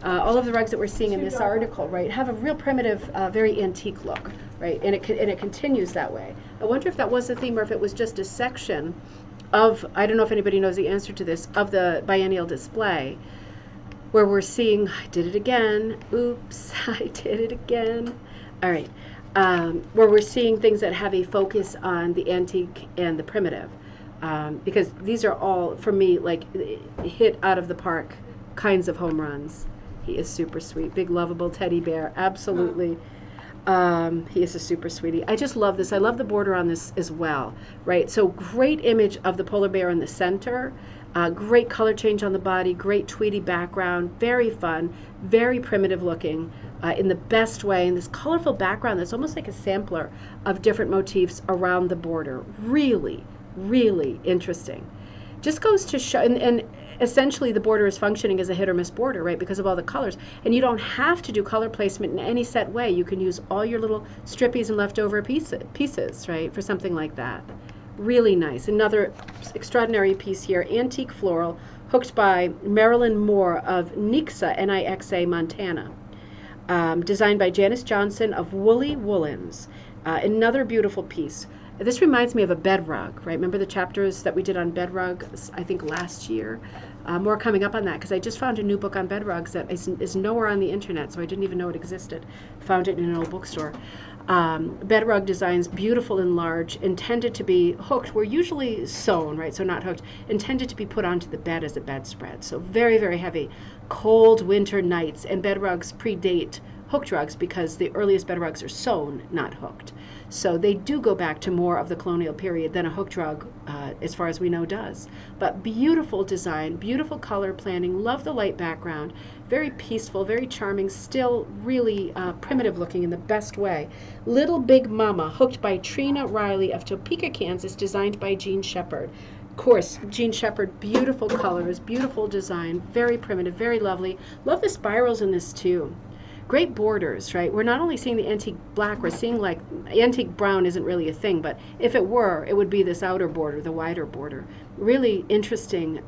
All of the rugs that we're seeing in this article, right, have a real primitive, very antique look, right, and it continues that way. I wonder if that was the theme or if it was just a section of, I don't know if anybody knows the answer to this, of the biennial display, where we're seeing, I did it again, oops, I did it again, all right, where we're seeing things that have a focus on the antique and the primitive, because these are all, for me, like hit out of the park kinds of home runs. He is super sweet, big lovable teddy bear, absolutely. He is a super sweetie. I just love this. I love the border on this as well, right? So great image of the polar bear in the center, great color change on the body, great tweedy background, very fun, very primitive looking in the best way, in this colorful background that's almost like a sampler of different motifs around the border. Really, really interesting. Just goes to show, and essentially the border is functioning as a hit or miss border, right, because of all the colors. And you don't have to do color placement in any set way. You can use all your little strippies and leftover pieces, right, for something like that. Really nice. Another extraordinary piece here, antique floral, hooked by Marilyn Moore of Nixa, N-I-X-A, Montana. Designed by Janice Johnson of Woolly Woolens. Another beautiful piece. This reminds me of a bed rug, right? Remember the chapters that we did on bed rugs, I think last year? More coming up on that, because I just found a new book on bed rugs that is nowhere on the internet, so I didn't even know it existed. Found it in an old bookstore. Bed rug designs, beautiful and large, intended to be hooked. We're usually sewn, right? So not hooked. Intended to be put onto the bed as a bedspread. So very, very heavy. Cold winter nights, and bed rugs predate hooked rugs because the earliest bed rugs are sewn, not hooked. So they do go back to more of the colonial period than a hooked rug, as far as we know, does. But beautiful design, beautiful color planning, love the light background, very peaceful, very charming, still really primitive looking in the best way. Little Big Mama, hooked by Trina Riley of Topeka, Kansas, designed by Jean Shepherd. Of course, Jean Shepherd, beautiful colors, beautiful design, very primitive, very lovely. Love the spirals in this too. Great borders, right? We're not only seeing the antique black, we're seeing, like, antique brown isn't really a thing, but if it were, it would be this outer border, the wider border. Really interesting,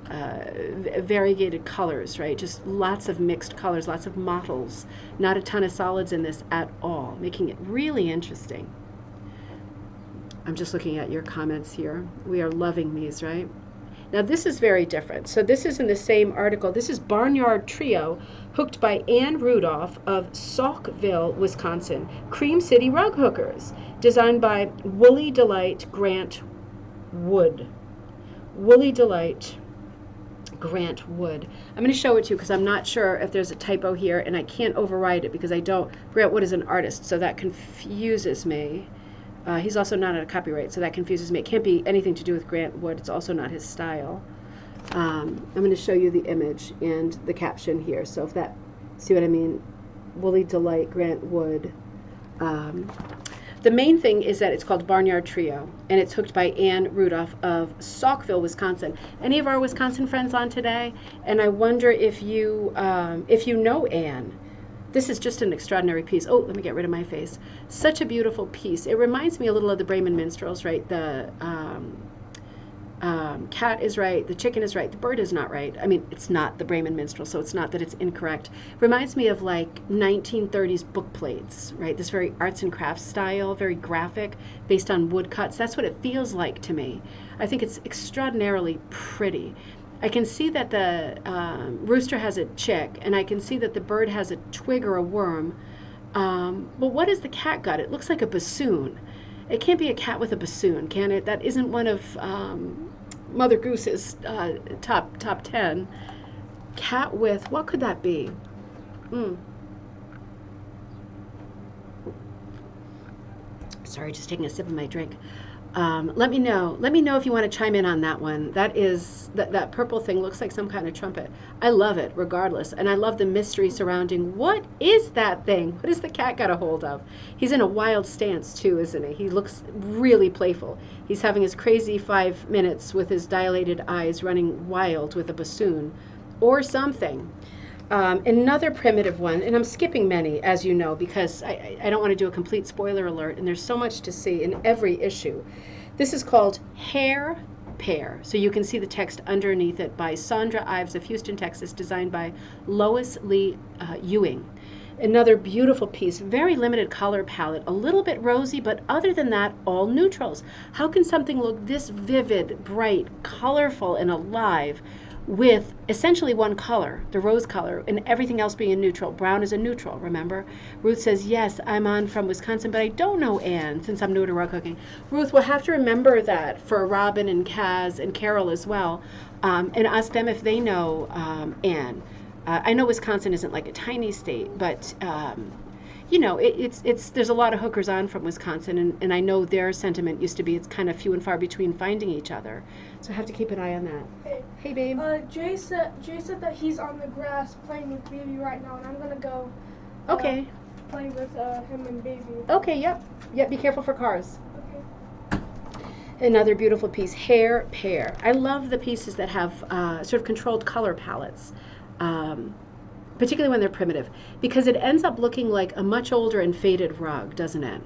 variegated colors, right? Just lots of mixed colors, lots of mottles, not a ton of solids in this at all, making it really interesting. I'm just looking at your comments here. We are loving these, right? Now this is very different. So this is in the same article. This is Barnyard Trio, hooked by Ann Rudolph of Saukville, Wisconsin. Cream City Rug Hookers, designed by Woolly Delight Grant Wood. Woolly Delight Grant Wood. I'm going to show it to you because I'm not sure if there's a typo here, and I can't override it because I don't. Grant Wood is an artist, so that confuses me. He's also not on a copyright, so that confuses me. It can't be anything to do with Grant Wood. It's also not his style. I'm going to show you the image and the caption here. So if that, see what I mean? Woolly Delight, Grant Wood. The main thing is that it's called Barnyard Trio, and it's hooked by Ann Rudolph of Saukville, Wisconsin. Any of our Wisconsin friends on today? And I wonder if you know Ann. This is just an extraordinary piece. Oh, let me get rid of my face. Such a beautiful piece. It reminds me a little of the Bremen Minstrels, right? The cat is right, the chicken is right, the bird is not right. I mean, it's not the Bremen minstrel, so it's not that it's incorrect. Reminds me of like 1930s book plates, right? This very arts and crafts style, very graphic, based on woodcuts. That's what it feels like to me. I think it's extraordinarily pretty. I can see that the rooster has a chick, and I can see that the bird has a twig or a worm. But what has the cat got? It looks like a bassoon. It can't be a cat with a bassoon, can it? That isn't one of Mother Goose's top 10. Cat with, what could that be? Sorry, just taking a sip of my drink. Let me know. Let me know if you want to chime in on that one. That is, that purple thing looks like some kind of trumpet. I love it, regardless. And I love the mystery surrounding, what is that thing? What has the cat got a hold of? He's in a wild stance, too, isn't he? He looks really playful. He's having his crazy 5 minutes with his dilated eyes running wild with a bassoon or something. Another primitive one, and I'm skipping many, as you know, because I don't want to do a complete spoiler alert, and there's so much to see in every issue. This is called Hair Pear, so you can see the text underneath it, by Sandra Ives of Houston, Texas, designed by Lois Lee Ewing. Another beautiful piece, very limited color palette, a little bit rosy, but other than that, all neutrals. How can something look this vivid, bright, colorful, and alive with essentially one color, the rose color, and everything else being a neutral? Brown is a neutral, remember? Ruth says, yes, I'm on from Wisconsin, but I don't know Anne, since I'm new to rug cooking. Ruth, we'll have to remember that for Robin and Kaz and Carol as well, and ask them if they know Anne. I know Wisconsin isn't like a tiny state, but you know, there's a lot of hookers on from Wisconsin, and I know their sentiment used to be it's kind of few and far between finding each other. So I have to keep an eye on that. Hey, babe. Jay said that he's on the grass playing with Baby right now, and I'm gonna go. Okay. Play with him and Baby. Okay. Yep. Be careful for cars. Okay. Another beautiful piece, Hair Pear. I love the pieces that have sort of controlled color palettes. Particularly when they're primitive, because it ends up looking like a much older and faded rug, doesn't it?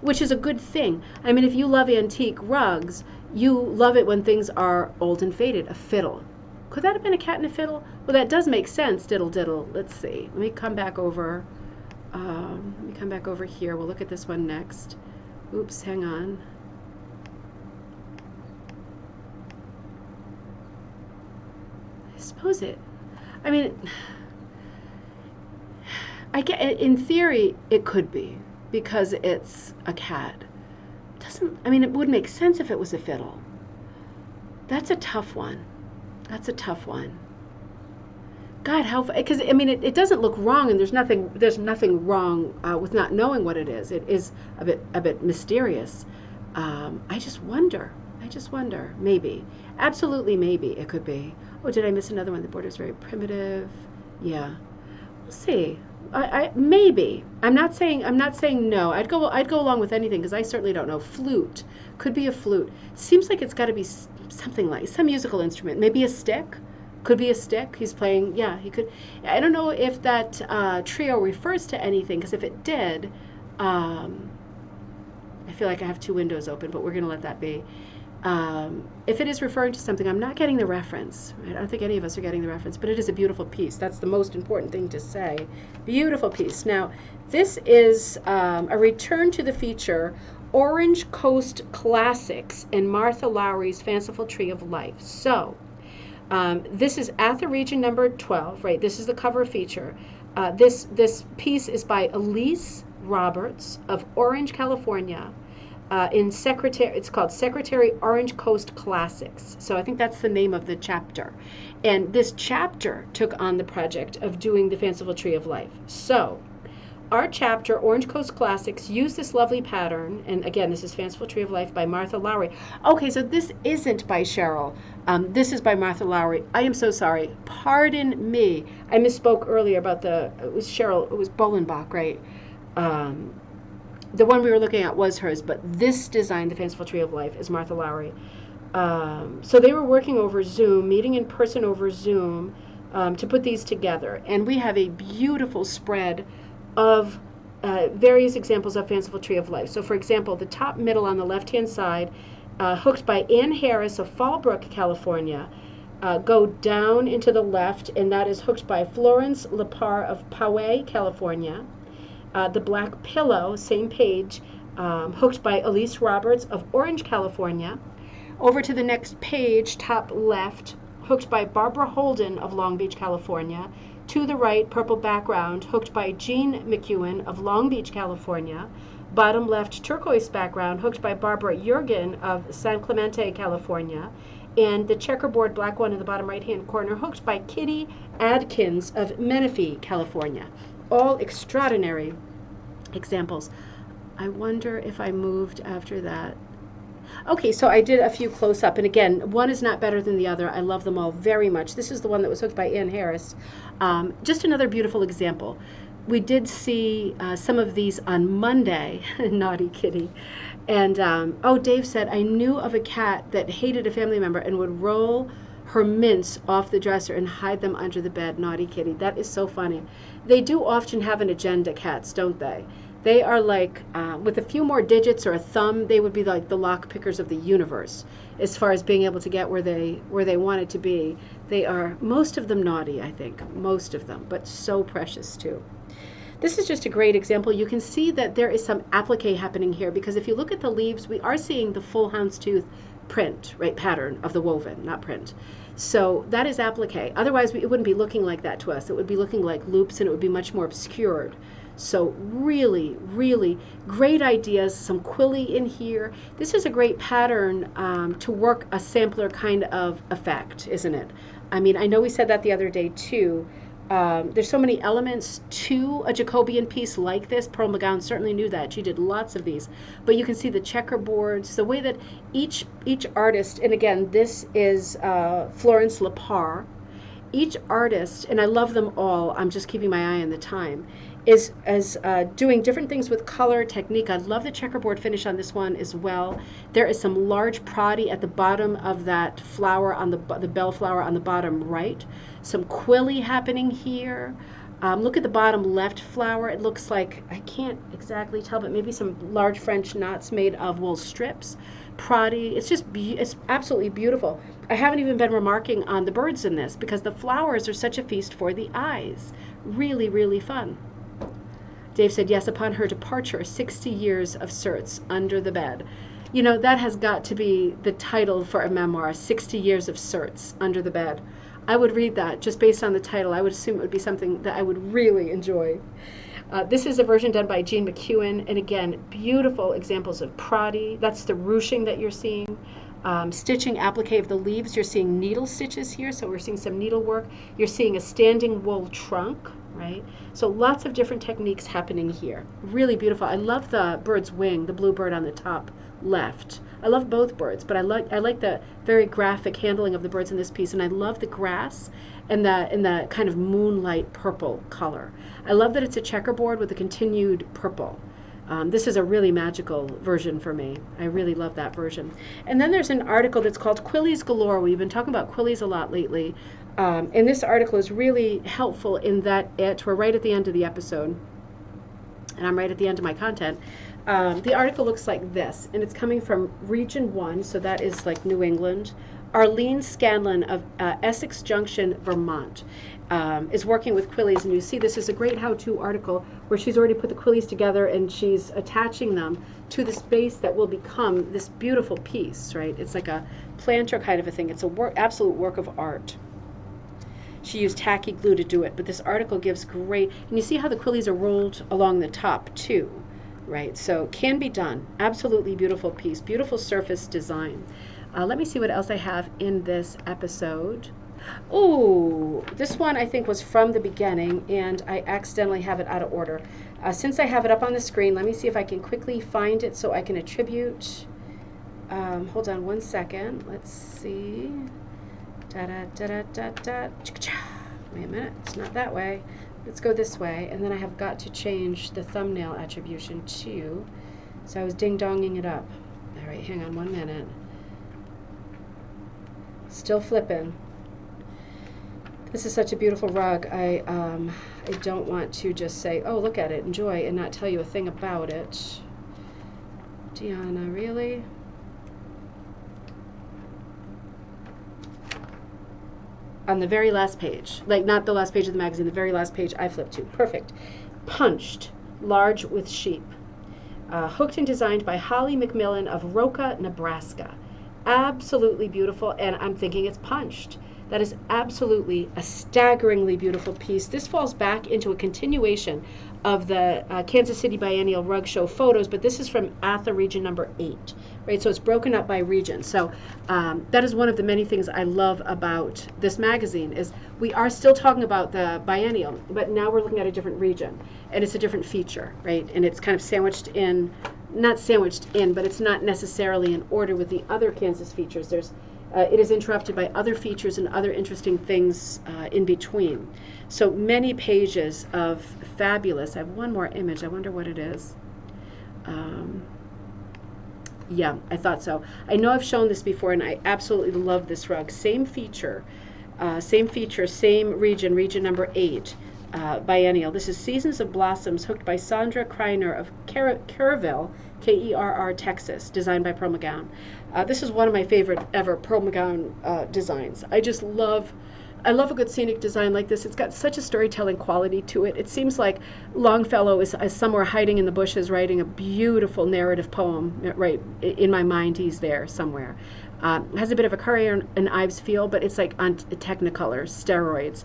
Which is a good thing. I mean, if you love antique rugs, you love it when things are old and faded. A fiddle. Could that have been a cat and a fiddle? Well, that does make sense, diddle diddle. Let's see. Let me come back over. Here. We'll look at this one next. Oops, hang on. I suppose it. I mean, I get, in theory, it could be, because it's a cat. It would make sense if it was a fiddle. That's a tough one. God, because it doesn't look wrong, and there's nothing wrong with not knowing what it is. It is a bit mysterious. I just wonder. Maybe, absolutely, maybe it could be. Oh, did I miss another one? The border is very primitive. Yeah, we'll see. Maybe. I'm not saying no. I'd go along with anything, because I certainly don't know. Flute could be a flute. Seems like it's got to be something like some musical instrument. Maybe a stick. Could be a stick. He's playing. Yeah, he could. I don't know if that trio refers to anything, because if it did, I feel like I have two windows open, but we're going to let that be. If it is referring to something, I'm not getting the reference. Right? I don't think any of us are getting the reference, but it is a beautiful piece. That's the most important thing to say. Beautiful piece. Now, this is a return to the feature, Orange Coast Classics and Martha Lowry's Fanciful Tree of Life. So, this is ATHA region number 12, right? This is the cover feature. This piece is by Elise Roberts of Orange, California. It's called Secretary Orange Coast Classics. So I think that's the name of the chapter. And this chapter took on the project of doing the Fanciful Tree of Life. So our chapter, Orange Coast Classics, used this lovely pattern. And again, this is Fanciful Tree of Life by Martha Lowry. Okay, so this isn't by Cheryl. This is by Martha Lowry. I am so sorry. Pardon me. I misspoke earlier about it was Cheryl, it was Bolenbach, right? The one we were looking at was hers, but this design, the Fanciful Tree of Life, is Martha Lowry. So they were working over Zoom, meeting in person over Zoom to put these together. And we have a beautiful spread of various examples of Fanciful Tree of Life. So for example, the top middle on the left-hand side hooked by Ann Harris of Fallbrook, California. Go down into the left, and that is hooked by Florence Lepar of Poway, California. The Black Pillow, same page, hooked by Elise Roberts of Orange, California. Over to the next page, top left, hooked by Barbara Holden of Long Beach, California. To the right, purple background, hooked by Jean McEwen of Long Beach, California. Bottom left, turquoise background, hooked by Barbara Jurgen of San Clemente, California. And the checkerboard black one in the bottom right-hand corner, hooked by Kitty Adkins of Menifee, California. All extraordinary examples. I wonder if I moved after that. Okay, so I did a few close-up, and again, one is not better than the other. I love them all very much. This is the one that was hooked by Ann Harris. Just another beautiful example. We did see some of these on Monday, naughty kitty. And, oh, Dave said, I knew of a cat that hated a family member and would roll her mints off the dresser and hide them under the bed. Naughty kitty. That is so funny. They do often have an agenda, cats, don't they? They are like, with a few more digits or a thumb, they would be like the lock pickers of the universe as far as being able to get where they wanted to be. They are, most of them naughty, I think, most of them, but so precious too. This is just a great example. You can see that there is some applique happening here, because if you look at the leaves, we are seeing the full houndstooth print, right, pattern of the woven, not print. So that is applique. Otherwise, it wouldn't be looking like that to us. It would be looking like loops, and it would be much more obscured. So really, really great ideas, some quilly in here. This is a great pattern to work a sampler kind of effect, isn't it? I mean, I know we said that the other day too. There's so many elements to a Jacobean piece like this. Pearl McGowan certainly knew that. She did lots of these. But you can see the checkerboards, the way that each artist, and again, this is Florence Lepar. Each artist, and I love them all, I'm just keeping my eye on the time, is doing different things with color, technique. I love the checkerboard finish on this one as well. There is some large proddy at the bottom of that flower, on the bell flower on the bottom right. Some quilly happening here. Look at the bottom left flower. It looks like, I can't exactly tell, but maybe some large French knots made of wool strips. Proddy. It's just, it's absolutely beautiful. I haven't even been remarking on the birds in this, because the flowers are such a feast for the eyes. Really, really fun. Dave said, yes, upon her departure, 60 years of certs under the bed. You know, that has got to be the title for a memoir, 60 years of certs under the bed. I would read that just based on the title. I would assume it would be something that I would really enjoy. This is a version done by Jean McEwen, and again, beautiful examples of proddy. That's the ruching that you're seeing. Stitching applique of the leaves. You're seeing needle stitches here, so we're seeing some needlework. You're seeing a standing wool trunk, right? So lots of different techniques happening here. Really beautiful. I love the bird's wing, the blue bird on the top left. I love both birds, but I like the very graphic handling of the birds in this piece, and I love the grass and the kind of moonlight purple color. I love that it's a checkerboard with a continued purple. This is a really magical version for me. I really love that version. And then there's an article that's called Quillies Galore. We've been talking about quillies a lot lately. And this article is really helpful in that we're right at the end of the episode, and I'm right at the end of my content. The article looks like this, and it's coming from Region 1, so that is like New England. Arlene Scanlon of Essex Junction, Vermont, is working with quillies, and you see this is a great how-to article where she's already put the quillies together and she's attaching them to the space that will become this beautiful piece, right? It's like a planter kind of a thing. It's a absolute work of art. She used tacky glue to do it, but this article gives great, and you see how the quillies are rolled along the top too, right? So can be done. Absolutely beautiful piece, beautiful surface design. Let me see what else I have in this episode. Oh, this one I think was from the beginning, and I accidentally have it out of order. Since I have it up on the screen, let me see if I can quickly find it so I can attribute. Hold on one second. Let's see. Wait a minute, it's not that way. Let's go this way, and then I have got to change the thumbnail attribution too. So I was ding-donging it up. All right, hang on 1 minute. Still flipping. This is such a beautiful rug. I don't want to just say, oh, look at it, enjoy, and not tell you a thing about it. Deanna, really? on the very last page, like not the last page of the magazine, the very last page I flipped to. Perfect. Punched, large with sheep. Hooked and designed by Holly McMillan of Roca, Nebraska. Absolutely beautiful, and I'm thinking it's punched. That is absolutely a staggeringly beautiful piece. This falls back into a continuation of the Kansas City Biennial Rug Show photos, but this is from ATHA region number 8, right? So it's broken up by region. So that is one of the many things I love about this magazine is we are still talking about the biennial, but now we're looking at a different region, and it's a different feature, right? And it's kind of sandwiched in, not sandwiched in, but it's not necessarily in order with the other Kansas features. There's it is interrupted by other features and other interesting things in between. So many pages of fabulous. I have one more image. I wonder what it is. Yeah, I thought so. I know I've shown this before, and I absolutely love this rug. Same feature, same region, region number 8, biennial. This is Seasons of Blossoms, hooked by Sandra Kreiner of Kerrville, Kerr, Texas, designed by Pearl McGowan. This is one of my favorite ever Pearl McGowan designs. I love a good scenic design like this. It's got such a storytelling quality to it. It seems like Longfellow is somewhere hiding in the bushes writing a beautiful narrative poem. Right, in my mind he's there somewhere. Has a bit of a Currier and Ives feel, but it's like on Technicolor, steroids.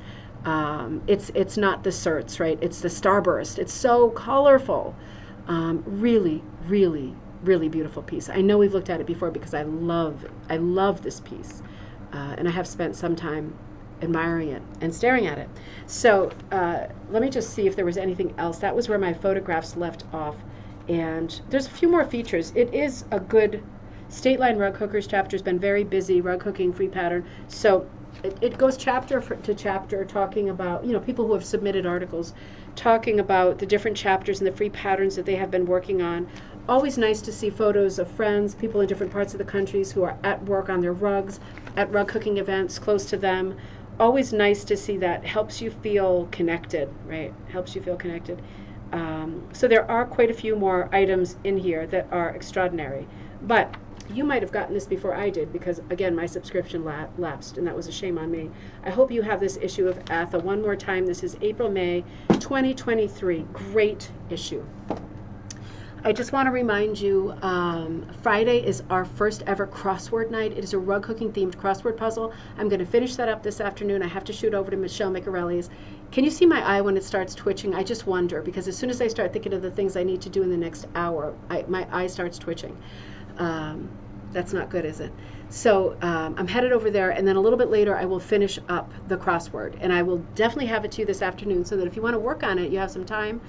It's not the certs, right? It's the starburst. It's so colorful. Really, really, really beautiful piece. I know we've looked at it before because I love this piece, and I have spent some time admiring it and staring at it. So let me just see if there was anything else. That was where my photographs left off, and there's a few more features. It is a good State Line Rug Hookers chapter has been very busy, rug hooking, free pattern. So it goes chapter to chapter talking about, people who have submitted articles, talking about the different chapters and the free patterns that they have been working on. Always nice to see photos of friends, people in different parts of the countries who are at work on their rugs, at rug hooking events close to them. Always nice to see that. Helps you feel connected, right? Helps you feel connected. So there are quite a few more items in here that are extraordinary. But you might have gotten this before I did because, again, my subscription lapsed, and that was a shame on me. I hope you have this issue of ATHA one more time. This is April-May 2023. Great issue. I just want to remind you, Friday is our first ever crossword night. It is a rug hooking themed crossword puzzle. I'm going to finish that up this afternoon. I have to shoot over to Michelle Micarelli's. Can you see my eye when it starts twitching? I just wonder, because as soon as I start thinking of the things I need to do in the next hour, my eye starts twitching. That's not good, is it? So I'm headed over there, and then a little bit later I will finish up the crossword, and I will definitely have it to you this afternoon so that if you want to work on it, you have some time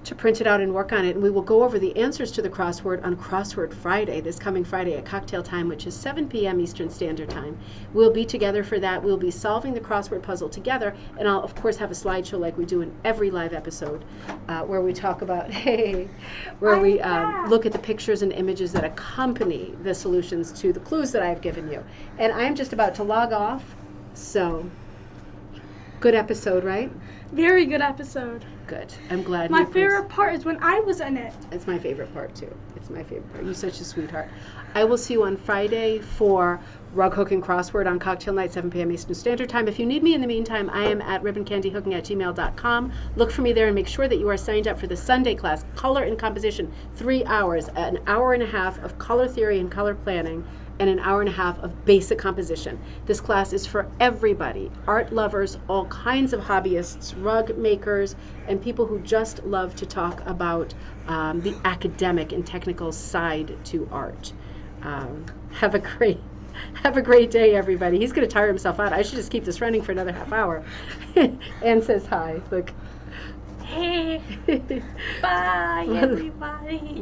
to print it out and work on it. And we will go over the answers to the crossword on Crossword Friday, this coming Friday at cocktail time, which is 7 p.m. Eastern Standard Time. We'll be together for that. We'll be solving the crossword puzzle together, and I'll, of course, have a slideshow like we do in every live episode where we talk about, where we look at the pictures and images that accompany the solutions to the clues that I've given you. And I'm just about to log off, so good episode, right? Very good episode. Good. I'm glad. My favorite part is when I was in it. It's my favorite part too. It's my favorite part. You're such a sweetheart. I will see you on Friday for Rug Hook and Crossword on Cocktail Night, 7 p.m. Eastern Standard Time. If you need me in the meantime, I am at ribboncandyhooking@gmail.com. Look for me there and make sure that you are signed up for the Sunday class, Color and Composition, 3 hours, an hour and a half of color theory and color planning, and an hour and a half of basic composition. This class is for everybody, art lovers, all kinds of hobbyists, rug makers, and people who just love to talk about the academic and technical side to art. Have a great day, everybody. He's going to tire himself out. I should just keep this running for another half hour. Ann says hi. Look. Hey. Bye, everybody.